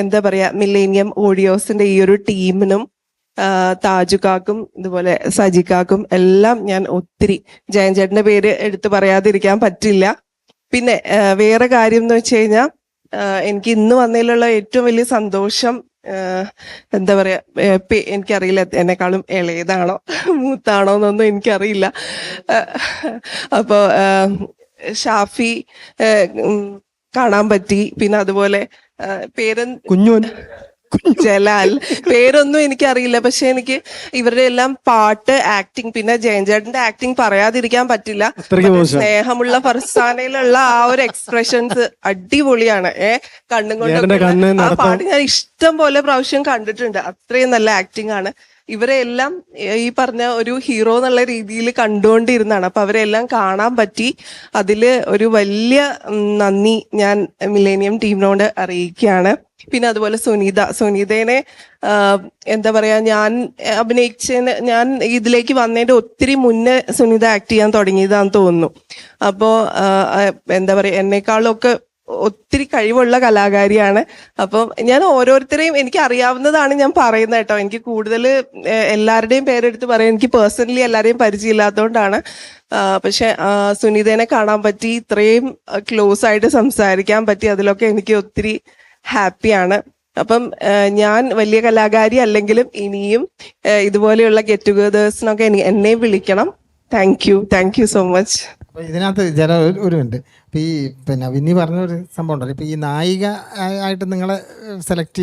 എന്താ പറയാ, മില്ലേനിയം ഓഡിയോസിന്റെ ഈ ഒരു ടീമിനും താജുക്കാക്കും ഇതുപോലെ സജിക്കാക്കും എല്ലാം ഞാൻ ഒത്തിരി, ജയൻ ചേട്ടന്റെ പേര് എടുത്തു പറയാതിരിക്കാൻ പറ്റില്ല. പിന്നെ വേറെ കാര്യം എന്ന് വെച്ച് കഴിഞ്ഞാൽ എനിക്ക് ഇന്ന് വന്നതിലുള്ള ഏറ്റവും വലിയ സന്തോഷം, എന്താ പറയാ, എനിക്കറിയില്ല എന്നെക്കാളും ഇളയതാണോ മൂത്താണോ എന്നൊന്നും എനിക്കറിയില്ല. അപ്പോ ഷാഫി കാണാൻ പറ്റി. പിന്നെ അതുപോലെ പേര് കുഞ്ഞോൻ ജലാൽ, പേരൊന്നും എനിക്കറിയില്ല. പക്ഷെ എനിക്ക് ഇവരുടെ എല്ലാം പാട്ട്, ആക്ടിങ്, പിന്നെ ജയൻചേട്ടന്റെ ആക്ടിങ് പറയാതിരിക്കാൻ പറ്റില്ല. സ്നേഹമുള്ള ഫർസാനയിലുള്ള ആ ഒരു എക്സ്പ്രഷൻസ് അടിപൊളിയാണ്. കണ്ണും കൊണ്ട് ആ പാട്ട് ഞാൻ ഇഷ്ടം പോലെ പ്രാവശ്യം കണ്ടിട്ടുണ്ട്. അത്രയും നല്ല ആക്ടിങ് ആണ്. ഇവരെ എല്ലാം ഈ പറഞ്ഞ ഒരു ഹീറോ എന്നുള്ള രീതിയിൽ കണ്ടുകൊണ്ടിരുന്നാണ്. അപ്പൊ അവരെല്ലാം കാണാൻ പറ്റി. അതില് ഒരു വലിയ നന്ദി ഞാൻ മില്ലേനിയം ടീമിനോട് അറിയിക്കുകയാണ്. പിന്നെ അതുപോലെ സുനീതേനെ എന്താ പറയാ, ഞാൻ ഇതിലേക്ക് വന്നതിന്റെ ഒത്തിരി മുന്നേ സുനീത ആക്ട് ചെയ്യാൻ തുടങ്ങിയതാന്ന് തോന്നുന്നു. അപ്പോ എന്താ പറയാ, എന്നെക്കാളൊക്കെ ഒത്തിരി കഴിവുള്ള കലാകാരിയാണ്. അപ്പം ഞാൻ ഓരോരുത്തരെയും എനിക്ക് അറിയാവുന്നതാണ് ഞാൻ പറയുന്നത് കേട്ടോ. എനിക്ക് കൂടുതൽ എല്ലാവരുടെയും പേരെടുത്ത് പറയാൻ എനിക്ക് പേഴ്സണലി എല്ലാവരെയും പരിചയമില്ലാത്തതുകൊണ്ടാണ്. പക്ഷെ സുനീതേനെ കാണാൻ പറ്റി, ഇത്രയും ക്ലോസ് ആയിട്ട് സംസാരിക്കാൻ പറ്റി, അതിലൊക്കെ എനിക്ക് ഒത്തിരി ഹാപ്പിയാണ്. അപ്പം ഞാൻ വലിയ കലാകാരി അല്ലെങ്കിലും ഇനിയും ഇതുപോലെയുള്ള ഗെറ്റ് ടുഗദേഴ്സിനൊക്കെ എന്നെ വിളിക്കണം. Thank you so much. അപ്പോൾ ഇതിനകത്ത് ഒരു ഉണ്ട്. ഇപ്പോൾ ഈ പിന്നെ വിന്നി പറഞ്ഞൊരു സംഭവം ഉണ്ടല്ലോ, ഇപ്പോൾ ഈ നായിക ആയിട്ട് നിങ്ങളെ സെലക്ട്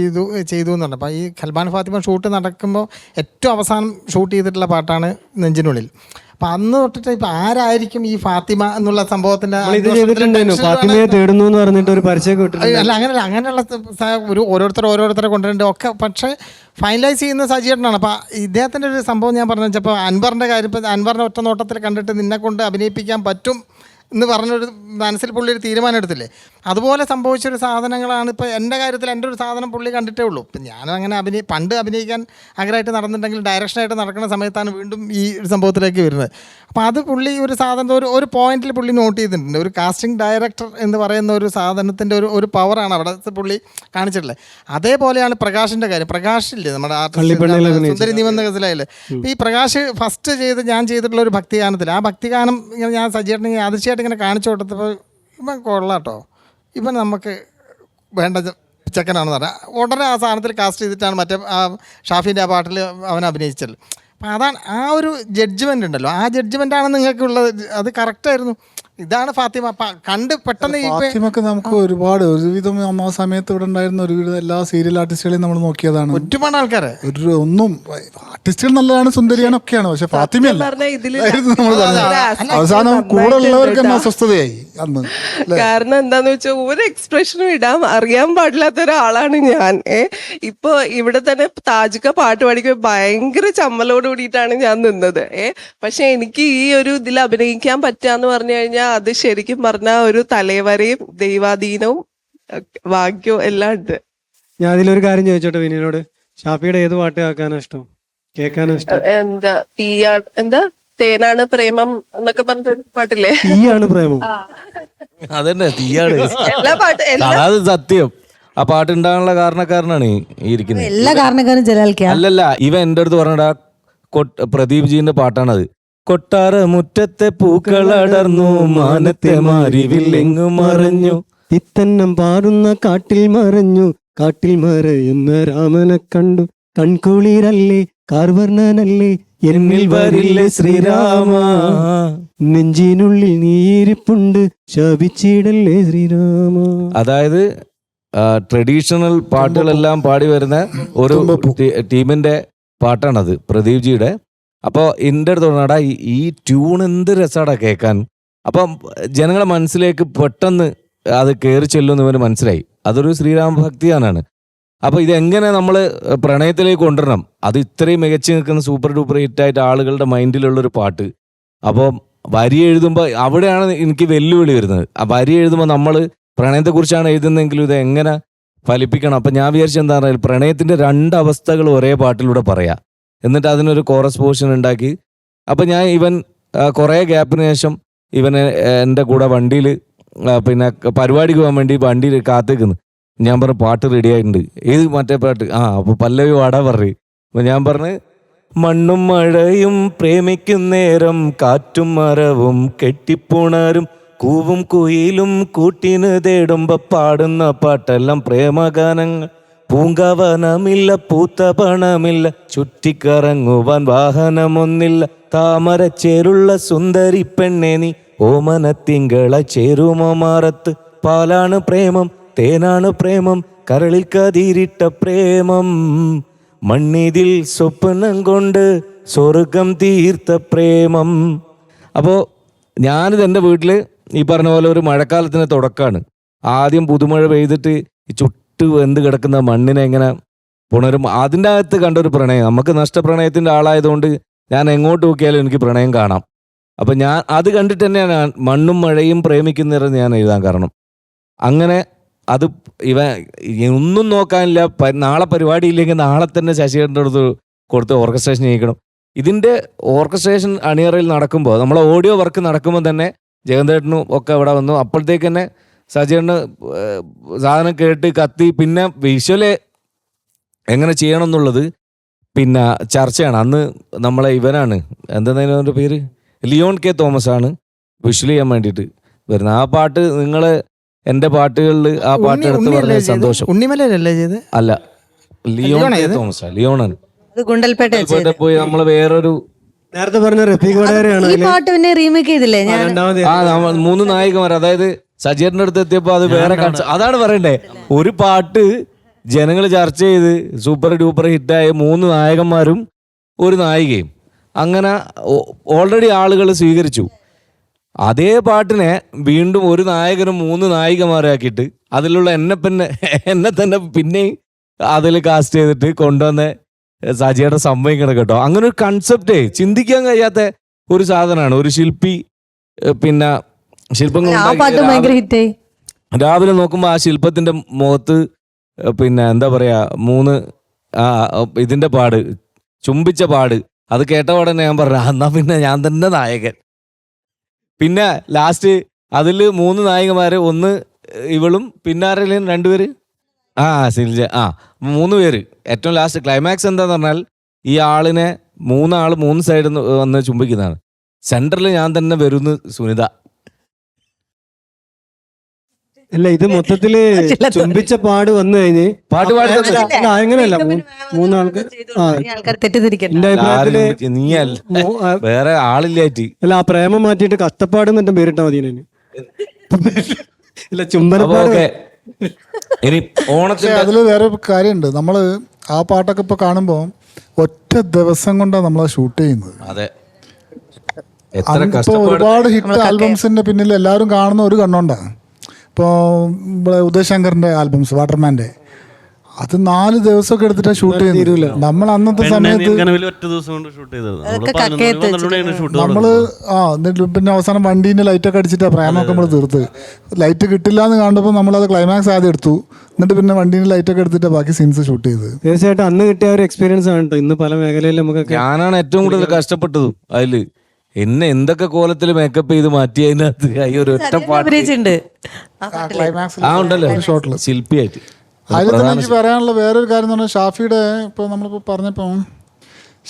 ചെയ്തു എന്ന് പറഞ്ഞു. അപ്പോൾ ഈ ഖൽബാൻ ഫാത്തിമ ഷൂട്ട് നടക്കുമ്പോൾ ഏറ്റവും അവസാനം ഷൂട്ട് ചെയ്തിട്ടുള്ള പാട്ടാണ് നെഞ്ചിനുള്ളിൽ. അപ്പം അന്ന് തൊട്ടിട്ട് ഇപ്പം ആരായിരിക്കും ഈ ഫാത്തിമ എന്നുള്ള സംഭവത്തിൻ്റെ ഫാത്തിമയെ തേടുന്നു എന്ന് പറഞ്ഞിട്ട് ഒരു പരിചയം കിട്ടും. അല്ല, അങ്ങനെയുള്ള ഒരു ഓരോരുത്തരെ കൊണ്ടുവരേണ്ട ഒക്കെ, പക്ഷേ ഫൈനലൈസ് ചെയ്യുന്ന സജിയേട്ടനാണ്. അപ്പോൾ ഇദ്ദേഹത്തിൻ്റെ ഒരു സംഭവം ഞാൻ പറഞ്ഞു വെച്ചപ്പോൾ അൻവറിൻ്റെ കാര്യം, ഇപ്പം അൻവറിനെ ഒറ്റ നോട്ടത്തിൽ കണ്ടിട്ട് നിന്നെ കൊണ്ട് അഭിനയിപ്പിക്കാൻ പറ്റും എന്ന് പറഞ്ഞൊരു മനസ്സിൽ പുള്ളി ഒരു തീരുമാനം എടുത്തില്ലേ, അതുപോലെ സംഭവിച്ചൊരു സാധനങ്ങളാണ് ഇപ്പോൾ എൻ്റെ കാര്യത്തിൽ. എൻ്റെ ഒരു സാധനം പുള്ളി കണ്ടിട്ടേ ഉള്ളൂ. ഇപ്പം ഞാനും അങ്ങനെ പണ്ട് അഭിനയിക്കാൻ ആഗ്രഹമായിട്ട് നടന്നിട്ടുണ്ടെങ്കിൽ ഡയറക്ഷനായിട്ട് നടക്കുന്ന സമയത്താണ് വീണ്ടും ഈ ഒരു സംഭവത്തിലേക്ക് വരുന്നത്. അപ്പോൾ അത് പുള്ളി ഒരു സാധനം ഒരു പോയിന്റിൽ പുള്ളി നോട്ട് ചെയ്തിട്ടുണ്ട്. ഒരു കാസ്റ്റിംഗ് ഡയറക്ടർ എന്ന് പറയുന്ന ഒരു സാധനത്തിൻ്റെ ഒരു പവറാണ് അവിടെ പുള്ളി കാണിച്ചിട്ടുള്ളത്. അതേപോലെയാണ് പ്രകാശിൻ്റെ കാര്യം. പ്രകാശില്ലേ, നമ്മുടെ സുന്ദരി നിവന്ന ഗസലായില്ലേ, ഈ പ്രകാശ് ഫസ്റ്റ് ഞാൻ ചെയ്തിട്ടുള്ള ഒരു ഭക്തിഗാനത്തിൽ, ആ ഭക്തിഗാനം ഇങ്ങനെ ഞാൻ സജിയേട്ടനെ അതിർച്ചയായിട്ടും ഇങ്ങനെ കാണിച്ചു കൊടുത്തപ്പോൾ ഇവൻ കൊള്ളാട്ടോ, ഇവൻ നമുക്ക് വേണ്ട ചെക്കനാണെന്ന് പറഞ്ഞാൽ ഉടനെ ആ സാധനത്തിൽ കാസ്റ്റ് ചെയ്തിട്ടാണ് മറ്റേ ആ ഷാഫിൻ്റെ ആ പാട്ടിൽ അവൻ അഭിനയിച്ചത്. അപ്പം അതാണ് ആ ഒരു ജഡ്ജ്മെൻ്റ് ഉണ്ടല്ലോ, ആ ജഡ്ജ്മെൻ്റാണ് നിങ്ങൾക്കുള്ളത്. അത് കറക്റ്റായിരുന്നു. ഇതാണ് ഫാത്തിമ. കണ്ട് പെട്ടെന്ന് ഫാത്തിമക്ക് നമുക്ക് ഒരുവിധം ആ സമയത്ത് ഇവിടെ ഉണ്ടായിരുന്ന ഒരുവിധം എല്ലാ സീരിയൽ ആർട്ടിസ്റ്റുകളെയും നമ്മൾ നോക്കിയതാണ്. ഒരുപാട് ആൾക്കാരെ ഒന്നും ആർട്ടിസ്റ്റുകൾ നല്ലതാണ്, സുന്ദരിയാണ്, ഒക്കെയാണ്. പക്ഷെ ഫാത്തിമയല്ല. അവസാനം കൂടെ ഉള്ളവർക്ക് തന്നെ അസ്വസ്ഥതയായി അന്ന്. കാരണം എന്താന്ന് വെച്ചാൽ ഒരു എക്സ്പ്രഷനും ഇടാൻ അറിയാൻ പാടില്ലാത്ത ഒരാളാണ് ഞാൻ. ഇപ്പൊ ഇവിടെ തന്നെ താജുക്ക പാട്ട് പാടിക്കുമ്പോൾ ഭയങ്കര ചമ്മലോട് കൂടിയിട്ടാണ് ഞാൻ നിന്നത്. പക്ഷെ എനിക്ക് ഈ ഒരു ഇതിൽ അഭിനയിക്കാൻ പറ്റാന്ന് പറഞ്ഞു കഴിഞ്ഞാൽ അത് ശരിക്കും പറഞ്ഞാൽ ഒരു തലവരെയും ദൈവാധീനവും ഭാഗ്യവും എല്ലാം ഉണ്ട്. ഞാൻ അതിലൊരു കാര്യം ചോദിച്ചോട്ടെ വിനിയോട്, ഷാഫിയുടെ ഏത് പാട്ട് കേൾക്കാനാ ഇഷ്ടം, കേൾക്കാനാ ഇഷ്ടം? എന്താ തേനാണ് പ്രേമം എന്നൊക്കെ പറഞ്ഞ പാട്ടില്ലേ, തീയാണ് പ്രേമം. അതന്നെ, തീയാണ് എല്ലാ പാട്ടും. അതായത് സത്യം. ആ പാട്ടുണ്ടാകാനുള്ള കാരണക്കാരനാണ് ഈ ഇരിക്കുന്നത്. എല്ലാ കാരണക്കാരും ജലാൽക്കാ. അല്ലല്ല, ഇവ എൻ്റെ അടുത്ത് പറഞ്ഞടാ, പ്രദീപ് ജിന്റെ പാട്ടാണത്. കൊട്ടാര മുറ്റത്തെ പൂക്കളടർന്നു, മാനത്തെ മാരിവില്ലെങ്ങും മറഞ്ഞു, ഇത്തന്നം പാടുന്ന കാട്ടിൽ മറഞ്ഞു, കാട്ടിൽ മറയുന്ന രാമനെ കണ്ടു, കൺകുളിരല്ലേ കാർവർണ്ണനല്ലേ എന്നിൽ വരില്ലേ ശ്രീരാമ, നെഞ്ചിനുള്ളിൽ നീരിപ്പുണ്ട് ശപിച്ചിടല്ലേ ശ്രീരാമ. അതായത് ട്രഡീഷണൽ പാട്ടുകളെല്ലാം പാടി വരുന്ന ഒരു ടീമിന്റെ പാട്ടാണത്, പ്രദീപ് ജിയുടെ. അപ്പോൾ എൻ്റെ അടുത്ത് പറഞ്ഞാടാ, ഈ ട്യൂൺ എന്ത് രസമാടാ കേൾക്കാൻ. അപ്പം ജനങ്ങളെ മനസ്സിലേക്ക് പെട്ടെന്ന് അത് കയറി ചെല്ലുമെന്ന് ഇവന് മനസ്സിലായി. അതൊരു ശ്രീരാമഭക്തിയാനാണ്. അപ്പോൾ ഇതെങ്ങനെ നമ്മൾ പ്രണയത്തിലേക്ക് കൊണ്ടുവരണം, അത് ഇത്രയും മികച്ചു നിൽക്കുന്ന സൂപ്പർ ഡൂപ്പർ ഹിറ്റായിട്ട് ആളുകളുടെ മൈൻഡിലുള്ളൊരു പാട്ട്. അപ്പോൾ വരി എഴുതുമ്പോൾ അവിടെയാണ് എനിക്ക് വെല്ലുവിളി വരുന്നത്. ആ വരി എഴുതുമ്പോൾ നമ്മൾ പ്രണയത്തെക്കുറിച്ചാണ് എഴുതുന്നതെങ്കിലും ഇത് എങ്ങനെ ഫലിപ്പിക്കണം. അപ്പം ഞാൻ വിചാരിച്ച എന്താ പറയുക, പ്രണയത്തിൻ്റെ 2 അവസ്ഥകൾ ഒരേ പാട്ടിലൂടെ പറയാം, എന്നിട്ട് അതിനൊരു കോറസ് പോർഷൻ ഉണ്ടാക്കി. അപ്പം ഞാൻ ഇവൻ കുറേ ഗ്യാപ്പിന് ശേഷം ഇവനെ എൻ്റെ കൂടെ വണ്ടിയിൽ പിന്നെ പരിപാടിക്ക് പോകാൻ വേണ്ടി വണ്ടിയിൽ കാത്തേക്കുന്നു. ഞാൻ പറഞ്ഞു പാട്ട് റെഡി ആയിട്ടുണ്ട്. ഏത് മറ്റേ പാട്ട്? അപ്പോൾ പല്ലവി പാടാൻ പറഞ്ഞു. അപ്പം ഞാൻ പറഞ്ഞ് മണ്ണും മഴയും പ്രേമിക്കും നേരം കാറ്റും മരവും കെട്ടിപ്പുണരും കൂവും കുയിലും കൂട്ടിന് തേടുമ്പോ പാടുന്ന പാട്ടെല്ലാം പ്രേമഗാനങ്ങൾ. പൂങ്കവനമില്ല പൂത്ത പണമില്ല ചുറ്റിക്കറങ്ങുവാൻ വാഹനമൊന്നില്ല താമരച്ചേരുള്ള സുന്ദരി പെണ്ണെ നീ ഓമനത്തിങ്കള ചേരുമോ മാറത്ത്. പാലാണ് പ്രേമം തേനാണ് പ്രേമം കരളിൽ കതിരിട്ട പ്രേമം മണ്ണിതിൽ സ്വപ്നം കൊണ്ട് സ്വർഗം തീർത്ത പ്രേമം. അപ്പോൾ ഞാനിത് എൻ്റെ വീട്ടിൽ ഈ പറഞ്ഞ പോലെ ഒരു മഴക്കാലത്തിൻ്റെ തുടക്കമാണ്. ആദ്യം പുതുമഴ പെയ്തിട്ട് ചുട്ട് വെന്ത് കിടക്കുന്ന മണ്ണിനെ എങ്ങനെ പുണരും, അതിൻ്റെ അകത്ത് കണ്ടൊരു പ്രണയം. നമുക്ക് നഷ്ടപ്രണയത്തിൻ്റെ ആളായതുകൊണ്ട് ഞാൻ എങ്ങോട്ട് നോക്കിയാലും എനിക്ക് പ്രണയം കാണാം. അപ്പം ഞാൻ അത് കണ്ടിട്ട് തന്നെയാണ് മണ്ണും മഴയും പ്രേമിക്കുന്നതെന്ന് ഞാൻ എഴുതാൻ കാരണം. അങ്ങനെ അത് ഒന്നും നോക്കാനില്ല. നാളെ പരിപാടി ഇല്ലെങ്കിൽ നാളെ തന്നെ ശശികണ്ഠൻ്റെ അടുത്ത് കൊടുത്ത് ഓർക്കസ്ട്രേഷൻ ചെയ്യിക്കണം. ഇതിൻ്റെ ഓർക്കസ്ട്രേഷൻ അണിയറയിൽ നടക്കുമ്പോൾ, നമ്മളെ ഓഡിയോ വർക്ക് നടക്കുമ്പോൾ തന്നെ ജഗന്തേട്ടനും ഒക്കെ ഇവിടെ വന്നു. അപ്പോഴത്തേക്ക് തന്നെ ശശികണ്ഠന് സാധനം കേട്ട് കത്തി. പിന്നെ വിഷ്വല് എങ്ങനെ ചെയ്യണം എന്നുള്ളത് പിന്നെ ചർച്ചയാണ്. അന്ന് നമ്മളെ ഇവനാണ്, എന്താ പേര്, ലിയോൺ കെ തോമസ് ആണ് വിഷ്വൽ ചെയ്യാൻ വേണ്ടിയിട്ട് വരുന്നത്. ആ പാട്ട് നിങ്ങൾ എൻ്റെ പാട്ടുകളിൽ ആ പാട്ട് എടുത്ത് പറഞ്ഞ സന്തോഷം. ഉണ്ണിമലല്ലേ ചെയ്ത്? അല്ല, ലിയോൺ കെ തോമസ്, ലിയോണാണ്. ഗുണ്ടൽപേട്ട പോയി നമ്മള് വേറൊരു നേരത്തെ പറഞ്ഞ റഫീഖ് വടകരയാണ് ഈ പാട്ട് പിന്നെ റീമേക്ക് ചെയ്തില്ലേ? ഞാൻ 3 നായികമാർ, അതായത് സജീറിന്റെ അടുത്ത് എത്തിയപ്പോൾ അത് വേറെ അതാണ് പറയണ്ടേ. ഒരു പാട്ട് ജനങ്ങൾ ചർച്ച ചെയ്ത് സൂപ്പർ ഡൂപ്പർ ഹിറ്റായ 3 നായകന്മാരും ഒരു നായികയും, അങ്ങനെ ഓൾറെഡി ആളുകൾ സ്വീകരിച്ചു. അതേ പാട്ടിനെ വീണ്ടും ഒരു നായകനും 3 നായികമാരാക്കിയിട്ട് അതിലുള്ള എന്നെ തന്നെ പിന്നെയും അതിൽ കാസ്റ്റ് ചെയ്തിട്ട് കൊണ്ടുവന്ന് സജിയുടെ സമ്മതിക്കണം കേട്ടോ. അങ്ങനെ ഒരു കൺസെപ്റ്റേ ചിന്തിക്കാൻ കഴിയാത്ത ഒരു സാധനമാണ്. ഒരു ശില്പി പിന്നെ ശില്പം രാവിലെ നോക്കുമ്പോൾ ആ ശില്പത്തിന്റെ മുഖത്ത് പിന്നെ എന്താ പറയാ 3 ഇതിന്റെ പാട്, ചുംബിച്ച പാട്. അത് കേട്ട പാടന്നെ ഞാൻ പറഞ്ഞു എന്നാ പിന്നെ ഞാൻ തന്നെ നായകൻ. പിന്നെ ലാസ്റ്റ് അതിൽ 3 നായികമാര്, ഒന്ന് ഇവളും പിന്നെ ആരെങ്കിലും 2 പേര് സിൽജ, 3 പേര്. ഏറ്റവും ലാസ്റ്റ് ക്ലൈമാക്സ് എന്താന്ന് പറഞ്ഞാൽ ഈ ആളിനെ 3 ആള് 3 സൈഡിൽ നിന്ന് വന്ന് ചുംബിക്കുന്നതാണ്. സെന്ററിൽ ഞാൻ തന്നെ വരുന്നു സുനിത. അല്ല, ഇത് മൊത്തത്തില് ചുംബിച്ച പാട് വന്നു കഴിഞ്ഞ് പാട്ട് അങ്ങനെയല്ല 3 ആൾക്ക് എന്റെ അഭിപ്രായത്തില് നീയല്ല വേറെ ആളില്ലായിട്ട്. അല്ല, ആ പ്രേമം മാറ്റിയിട്ട് കഷ്ടപ്പാട് എന്നിട്ട് പേരിട്ടാ മതി. ഇല്ല, ചുംബനപ്പാട്. ഇനി ഓണത്തിന് അതിൽ വേറെ കാര്യമുണ്ട്. നമ്മൾ ആ പാട്ടൊക്കെ ഇപ്പോൾ കാണുമ്പോൾ ഒറ്റ ദിവസം കൊണ്ടാണ് നമ്മൾ ഷൂട്ട് ചെയ്യുന്നത്. അതെ, ഇപ്പോൾ ഒരുപാട് ഹിറ്റ് ആൽബംസിന്റെ പിന്നിൽ എല്ലാവരും കാണുന്ന ഒരു കണ്ണുകൊണ്ടാണ്. ഇപ്പോൾ ഇവിടെ ഉദയശങ്കറിന്റെ ആൽബംസ്, വാട്ടർമാൻ്റെ, അത് 4 ദിവസമൊക്കെ എടുത്തിട്ടാണ് ഷൂട്ട് ചെയ്യുന്നത്. നമ്മൾ അന്നത്തെ സമയത്ത് നമ്മള് പിന്നെ അവസാനം വണ്ടീൻ്റെ ലൈറ്റൊക്കെ അടിച്ചിട്ടാണ് പ്രേമൊക്കെ നമ്മൾ തീർത്ത്. ലൈറ്റ് കിട്ടില്ല എന്ന് കണ്ടപ്പോൾ നമ്മളത് ക്ലൈമാക്സ് ആദ്യം എടുത്തു, എന്നിട്ട് പിന്നെ വണ്ടീൻ്റെ ലൈറ്റൊക്കെ എടുത്തിട്ട് ബാക്കി സീൻസ് ഷൂട്ട് ചെയ്ത്. തീർച്ചയായിട്ടും അന്ന് കിട്ടിയ ഒരു എക്സ്പീരിയൻസ് ആണ് കേട്ടോ. ഇന്ന് പല മേഖലയിലും നമുക്കൊക്കെ ഞാനാണ് ഏറ്റവും കൂടുതൽ കഷ്ടപ്പെട്ടതും. അതില് എന്നെ എന്തൊക്കെ കോലത്തിൽ മേക്കപ്പ് ചെയ്ത് മാറ്റി അതിനകത്ത് ഒരു ഒറ്റ ഉണ്ടല്ലോ ശില്പിയായിട്ട്. അതിൽ തന്നെ എനിക്ക് പറയാനുള്ള വേറൊരു കാര്യം എന്ന് പറഞ്ഞാൽ ഷാഫിയുടെ, ഇപ്പോൾ നമ്മളിപ്പോൾ പറഞ്ഞപ്പോൾ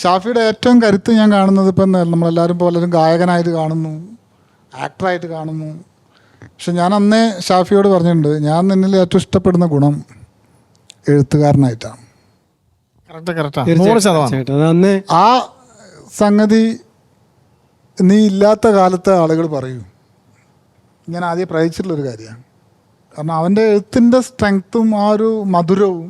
ഷാഫിയുടെ ഏറ്റവും കരുത്ത് ഞാൻ കാണുന്നത് ഇപ്പം നമ്മളെല്ലാവരും പലരും ഗായകനായിട്ട് കാണുന്നു, ആക്ടറായിട്ട് കാണുന്നു. പക്ഷെ ഞാൻ അന്നേ ഷാഫിയോട് പറഞ്ഞിട്ടുണ്ട്, ഞാൻ നിന്നിൽ ഏറ്റവും ഇഷ്ടപ്പെടുന്ന ഗുണം എഴുത്തുകാരനായിട്ടാണ്. ആ സംഗതി നീ ഇല്ലാത്ത കാലത്തെ ആളുകൾ പറയൂ. ഞാൻ ആദ്യം പ്രവചിച്ചിട്ടുള്ളൊരു കാര്യമാണ്. കാരണം അവൻ്റെ എഴുത്തിൻ്റെ സ്ട്രെങ്ത്തും ആ ഒരു മധുരവും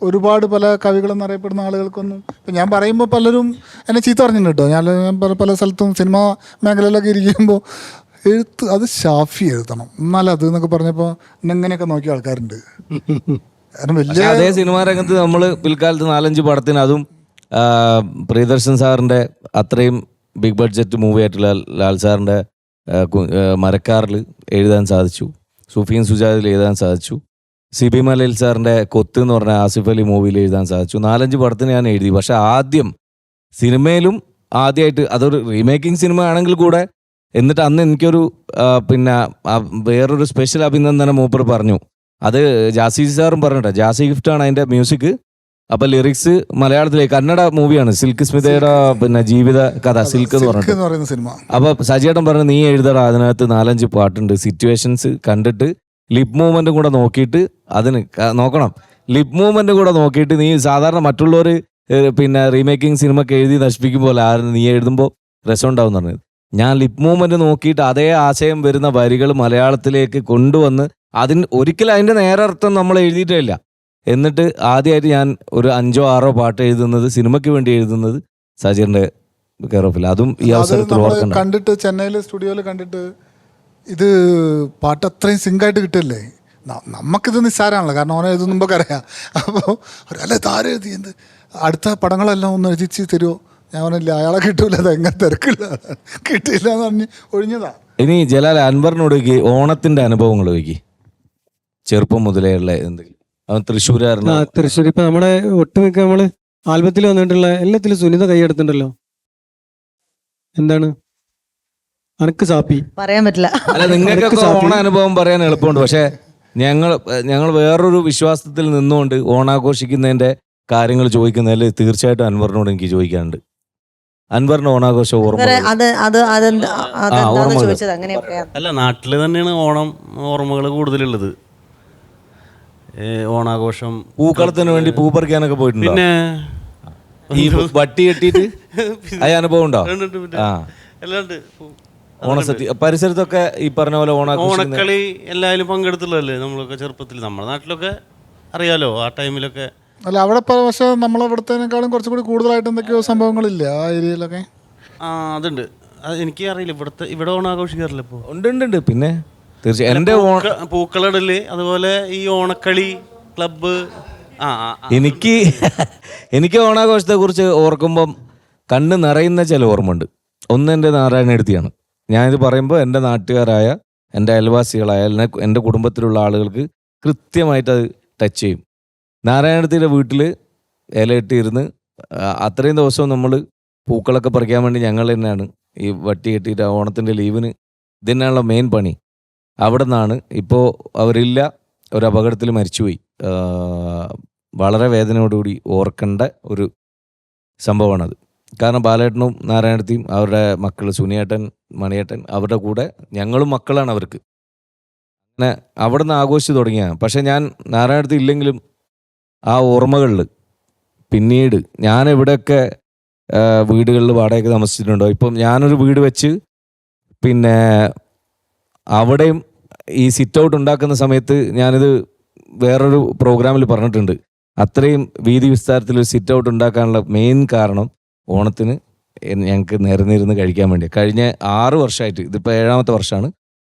ഒരുപാട് പല കവികളെന്നറിയപ്പെടുന്ന ആളുകൾക്കൊന്നും, ഇപ്പം ഞാൻ പറയുമ്പോൾ പലരും എന്നെ ചീത്ത പറഞ്ഞിട്ടുണ്ട് കേട്ടോ. ഞാൻ പല സ്ഥലത്തും സിനിമാ മേഖലയിലൊക്കെ ഇരിക്കുമ്പോൾ എഴുത്ത് അത് ഷാഫി എഴുതണം എന്നാലും അത് എന്നൊക്കെ പറഞ്ഞപ്പോൾ എന്നെങ്ങനെയൊക്കെ നോക്കിയ ആൾക്കാരുണ്ട്. കാരണം പക്ഷേ വലിയ അതേ സിനിമാ രംഗത്ത് നമ്മൾ പിൽക്കാലത്ത് 4-5 പടത്തിന് അതും പ്രിയദർശൻ സാറിൻ്റെ അത്രയും ബിഗ് ബഡ്ജറ്റ് മൂവി ആയിട്ടുള്ള ലാൽ സാറിൻ്റെ മരക്കാറിൽ എഴുതാൻ സാധിച്ചു, സുഫീൻ സുജാതിൽ എഴുതാൻ സാധിച്ചു, സിബി മലയിൽ സാറിൻ്റെ കൊത്ത് എന്ന് പറഞ്ഞ ആസിഫ് അലി മൂവിയിൽ എഴുതാൻ സാധിച്ചു. 4-5 പടത്തിന് ഞാൻ എഴുതി. പക്ഷെ ആദ്യം സിനിമയിലും ആദ്യമായിട്ട് അതൊരു റീമേക്കിംഗ് സിനിമ ആണെങ്കിൽ കൂടെ, എന്നിട്ട് അന്ന് എനിക്കൊരു പിന്നെ വേറൊരു സ്പെഷ്യൽ അഭിനന്ദനം മൂപ്പർ പറഞ്ഞു. അത് ജാസി സാറും പറഞ്ഞിട്ട്, ജാസി ഗിഫ്റ്റാണ് അതിൻ്റെ മ്യൂസിക്. അപ്പം ലിറിക്സ് മലയാളത്തിലേക്ക്, കന്നഡ മൂവിയാണ്, സിൽക്ക് സ്മിതയുടെ പിന്നെ ജീവിത കഥ സിൽക്ക് എന്ന് പറഞ്ഞിട്ട്. പറയുന്ന സിനിമ. അപ്പോൾ സജിയേട്ടൻ പറഞ്ഞു, നീ എഴുതടാ, അതിനകത്ത് 4-5 പാട്ടുണ്ട്, സിറ്റുവേഷൻസ് കണ്ടിട്ട് ലിപ് മൂവ്മെൻറ്റും കൂടെ നോക്കിയിട്ട് അതിന് നോക്കണം. ലിപ് മൂവ്മെൻറ്റും കൂടെ നോക്കിയിട്ട് നീ സാധാരണ മറ്റുള്ളവർ പിന്നെ റീമേക്കിംഗ് സിനിമയ്ക്ക് എഴുതി നശിപ്പിക്കുമ്പോൾ ആരും നീ എഴുതുമ്പോൾ രസം ഉണ്ടാവും എന്ന് പറഞ്ഞത്. ഞാൻ ലിപ് മൂവ്മെൻറ്റ് നോക്കിയിട്ട് അതേ ആശയം വരുന്ന വരികൾ മലയാളത്തിലേക്ക് കൊണ്ടുവന്ന് ഒരിക്കലും അതിൻ്റെ നേരെ അർത്ഥം നമ്മൾ എഴുതിയിട്ടില്ല. എന്നിട്ട് ആദ്യമായിട്ട് ഞാൻ ഒരു 5-6 പാട്ട് എഴുതുന്നത്, സിനിമയ്ക്ക് വേണ്ടി എഴുതുന്നത് സജീറിൻ്റെ കെയർ ഓഫിൽ. അതും ഈ അവസരത്തിൽ ഓർക്കണം. കണ്ടിട്ട് ചെന്നൈയിലെ സ്റ്റുഡിയോയിൽ കണ്ടിട്ട് ഇത് പാട്ട് അത്രയും സിങ്കായിട്ട് കിട്ടില്ലേ. നമുക്കിത് നിസ്സാരമാണല്ലോ, കാരണം ഓനെ എഴുതുന്ന മുമ്പൊക്കെ അറിയാം. അപ്പോൾ അല്ല താരം എഴുതി എന്ത് അടുത്ത പടങ്ങളെല്ലാം ഒന്ന് എഴുതിച്ച് തരുമോ? ഞാൻ പറഞ്ഞില്ല, അയാളെ കിട്ടൂല, അത് എങ്ങനെ തിരക്കില്ല, കിട്ടിയില്ല എന്ന് പറഞ്ഞ് ഒഴിഞ്ഞതാ. ഇനി ജലാൽ അൻവറിനോട് ചോദിക്കി, ഓണത്തിൻ്റെ അനുഭവങ്ങൾ ചോദിക്കി, ചെറുപ്പം മുതലേ ഉള്ള എന്തെങ്കിലും. അവൻ തൃശ്ശൂരായിരുന്നു. തൃശ്ശൂർ ഇപ്പൊ നമ്മുടെ ഒട്ടുമിക്ക നമ്മള് ആൽബത്തിൽ വന്നിട്ടുള്ള എല്ലാത്തിലും സുനിത കൈയെടുത്തിട്ടുണ്ടല്ലോ. എന്താണ് അനക്ക് സാപ്പി പറയാൻ പറ്റില്ല. അല്ല, നിങ്ങൾക്കൊക്കെ ഓണ അനുഭവം പറയാൻ എളുപ്പമുണ്ട്. പക്ഷെ ഞങ്ങൾ വേറൊരു വിശ്വാസത്തിൽ നിന്നുകൊണ്ട് ഓണാഘോഷിക്കുന്നതിന്റെ കാര്യങ്ങൾ ചോദിക്കുന്നതിൽ തീർച്ചയായിട്ടും അൻവറിനോട് എനിക്ക് ചോദിക്കാനുണ്ട്. അൻവറിന്റെ ഓണാഘോഷ ഓർമ്മ. ചോദിച്ചത് അങ്ങനെയൊക്കെ അല്ല, നാട്ടില് തന്നെയാണ് ഓണം ഓർമ്മകൾ കൂടുതലുള്ളത്. ഓണാഘോഷം, പൂക്കളത്തിന് വേണ്ടി പൂ പറിക്കാനൊക്കെ പോയിട്ടുണ്ട്. പിന്നെ ഈ വട്ടി കെട്ടിയിട്ട് ആ അനുഭവം ഉണ്ടോ? ആ, എല്ലാം ഉണ്ട്. ഓണസദ്യ പരിസരത്തൊക്കെ ഈ പറഞ്ഞ പോലെ ഓണക്കളി എല്ലാവരും പങ്കെടുത്തുള്ളതല്ലേ നമ്മളൊക്കെ ചെറുപ്പത്തിൽ. നമ്മുടെ നാട്ടിലൊക്കെ അറിയാലോ ആ ടൈമിലൊക്കെ. അല്ല അവിടെ പക്ഷേ നമ്മളിവിടത്തേക്കാളും കുറച്ചുകൂടി കൂടുതലായിട്ട് എന്തൊക്കെയോ സംഭവങ്ങളില്ല ആ ഏരിയയിലൊക്കെ. അതുണ്ട്. അത് എനിക്ക് അറിയില്ല, ഇവിടെ ഓണം ആഘോഷിക്കാറില്ല ഇപ്പോൾ. ഉണ്ട്. പിന്നെ തീർച്ചയായും എൻ്റെ പൂക്കളിടല്, അതുപോലെ ഈ ഓണക്കളി ക്ലബ്ബ്. എനിക്ക് ഓണാഘോഷത്തെ കുറിച്ച് ഓർക്കുമ്പം കണ്ണ് നിറയുന്ന ചില ഓർമ്മയുണ്ട്. ഒന്ന് എൻ്റെ നാരായണടുത്തിയാണ്. ഞാനിത് പറയുമ്പോൾ എൻ്റെ നാട്ടുകാരായ, എൻ്റെ അയൽവാസികളായ, എൻ്റെ കുടുംബത്തിലുള്ള ആളുകൾക്ക് കൃത്യമായിട്ട് അത് ടച്ച് ചെയ്യും. നാരായണത്തിൻ്റെ വീട്ടിൽ ഇലയിട്ടിരുന്ന് അത്രയും ദിവസവും നമ്മൾ പൂക്കളൊക്കെ പറിക്കാൻ വേണ്ടി ഞങ്ങൾ തന്നെയാണ് ഈ വട്ടി കെട്ടിയിട്ട് ഓണത്തിൻ്റെ ലീവിന് ഇതിനാണുള്ള മെയിൻ പണി. അവിടെ നിന്നാണ്. ഇപ്പോൾ അവരില്ല, ഒരു അപകടത്തിൽ മരിച്ചുപോയി. വളരെ വേദനയോടുകൂടി ഓർക്കേണ്ട ഒരു സംഭവമാണത്. കാരണം ബാലേട്ടനും നാരായണത്തിയും അവരുടെ മക്കൾ സുനിയേട്ടൻ, മണിയേട്ടൻ, അവരുടെ കൂടെ ഞങ്ങളും മക്കളാണ് അവർക്ക്. അങ്ങനെ അവിടെ നിന്ന് ആഘോഷിച്ച് തുടങ്ങിയാണ്. പക്ഷേ ഞാൻ നാരായണത്തി ഇല്ലെങ്കിലും ആ ഓർമ്മകളിൽ പിന്നീട് ഞാൻ എവിടെയൊക്കെ വീടുകളിൽ വാടകയ്ക്ക് താമസിച്ചിട്ടുണ്ടോ, ഇപ്പം ഞാനൊരു വീട് വെച്ച് പിന്നെ അവിടെയും ഈ സിറ്റ് ഔട്ട് ഉണ്ടാക്കുന്ന സമയത്ത് ഞാനിത് വേറൊരു പ്രോഗ്രാമിൽ പറഞ്ഞിട്ടുണ്ട്. അത്രയും വീതി വിസ്താരത്തിൽ ഒരു സിറ്റ് ഔട്ട് ഉണ്ടാക്കാനുള്ള മെയിൻ കാരണം ഓണത്തിന് ഞങ്ങൾക്ക് നിരന്നിരുന്ന് കഴിക്കാൻ വേണ്ടി. കഴിഞ്ഞ 6 വർഷമായിട്ട്, ഇതിപ്പോൾ 7ാമത്തെ വർഷമാണ്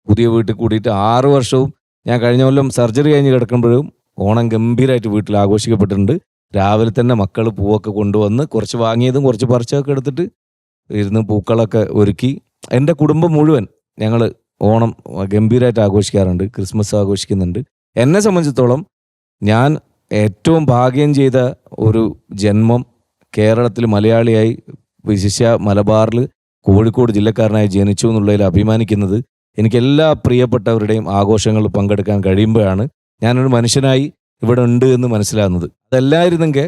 പുതിയ വീട്ടിൽ കൂടിയിട്ട്. 6 വർഷവും ഞാൻ കഴിഞ്ഞ കൊല്ലം സർജറി കഴിഞ്ഞ് കിടക്കുമ്പോഴും ഓണം ഗംഭീരമായിട്ട് വീട്ടിൽ ആഘോഷിക്കപ്പെട്ടിട്ടുണ്ട്. രാവിലെ തന്നെ മക്കൾ പൂവൊക്കെ കൊണ്ടുവന്ന് കുറച്ച് വാങ്ങിയതും കുറച്ച് പറിച്ചൊക്കെ എടുത്തിട്ട് ഇരുന്ന് പൂക്കളൊക്കെ ഒരുക്കി എൻ്റെ കുടുംബം മുഴുവൻ ഞങ്ങൾ ഓണം ഗംഭീരമായിട്ട് ആഘോഷിക്കാറുണ്ട്. ക്രിസ്മസ് ആഘോഷിക്കുന്നുണ്ട്. എന്നെ സംബന്ധിച്ചിടത്തോളം ഞാൻ ഏറ്റവും ഭാഗ്യം ചെയ്ത ഒരു ജന്മം കേരളത്തിൽ മലയാളിയായി, വിശിഷ്യ മലബാറിൽ കോഴിക്കോട് ജില്ലക്കാരനായി ജനിച്ചു എന്നുള്ളതിൽ അഭിമാനിക്കുന്നത്. എനിക്ക് എല്ലാ പ്രിയപ്പെട്ടവരുടെയും ആഘോഷങ്ങളിൽ പങ്കെടുക്കാൻ കഴിയുമ്പോഴാണ് ഞാനൊരു മനുഷ്യനായി ഇവിടെ ഉണ്ട് എന്ന് മനസ്സിലാകുന്നത്. അതല്ലായിരുന്നെങ്കിൽ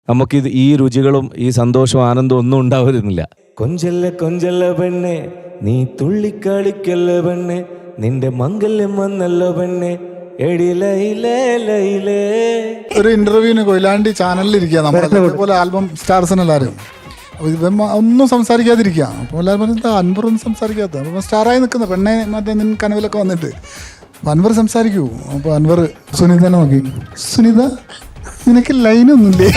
നമുക്കിത് ഈ രുചികളും ഈ സന്തോഷവും ആനന്ദവും ഒന്നും ഉണ്ടാവുന്നില്ല. കൊഞ്ചല്ല കൊഞ്ചല്ല പെണ്ണെ, നീ തുള്ളിക്കളിക്കല്ല പെണ്ണെ, നിന്റെ മംഗല്യം വന്നല്ല പെണ്ണെ, ഒരു ഇന്റർവ്യൂവിന് കൊയിലാണ്ടി ചാനലിൽ ഇരിക്കുക നമ്മളെ ആൽബം സ്റ്റാർസിനെല്ലാവരും. ഒന്നും സംസാരിക്കാതിരിക്കുക. അപ്പോൾ എല്ലാവരും പറഞ്ഞത് അൻവറൊന്നും സംസാരിക്കാത്ത, അപ്പോൾ സ്റ്റാറായി നിൽക്കുന്ന പെണ്ണെ മറ്റേ നിൻ കനവിലൊക്കെ വന്നിട്ട് അപ്പോൾ അൻവർ സംസാരിക്കൂ. അപ്പോൾ അൻവർ സുനിതനെ നോക്കി, സുനിത നിനക്ക് ലൈനൊന്നുമില്ലേ?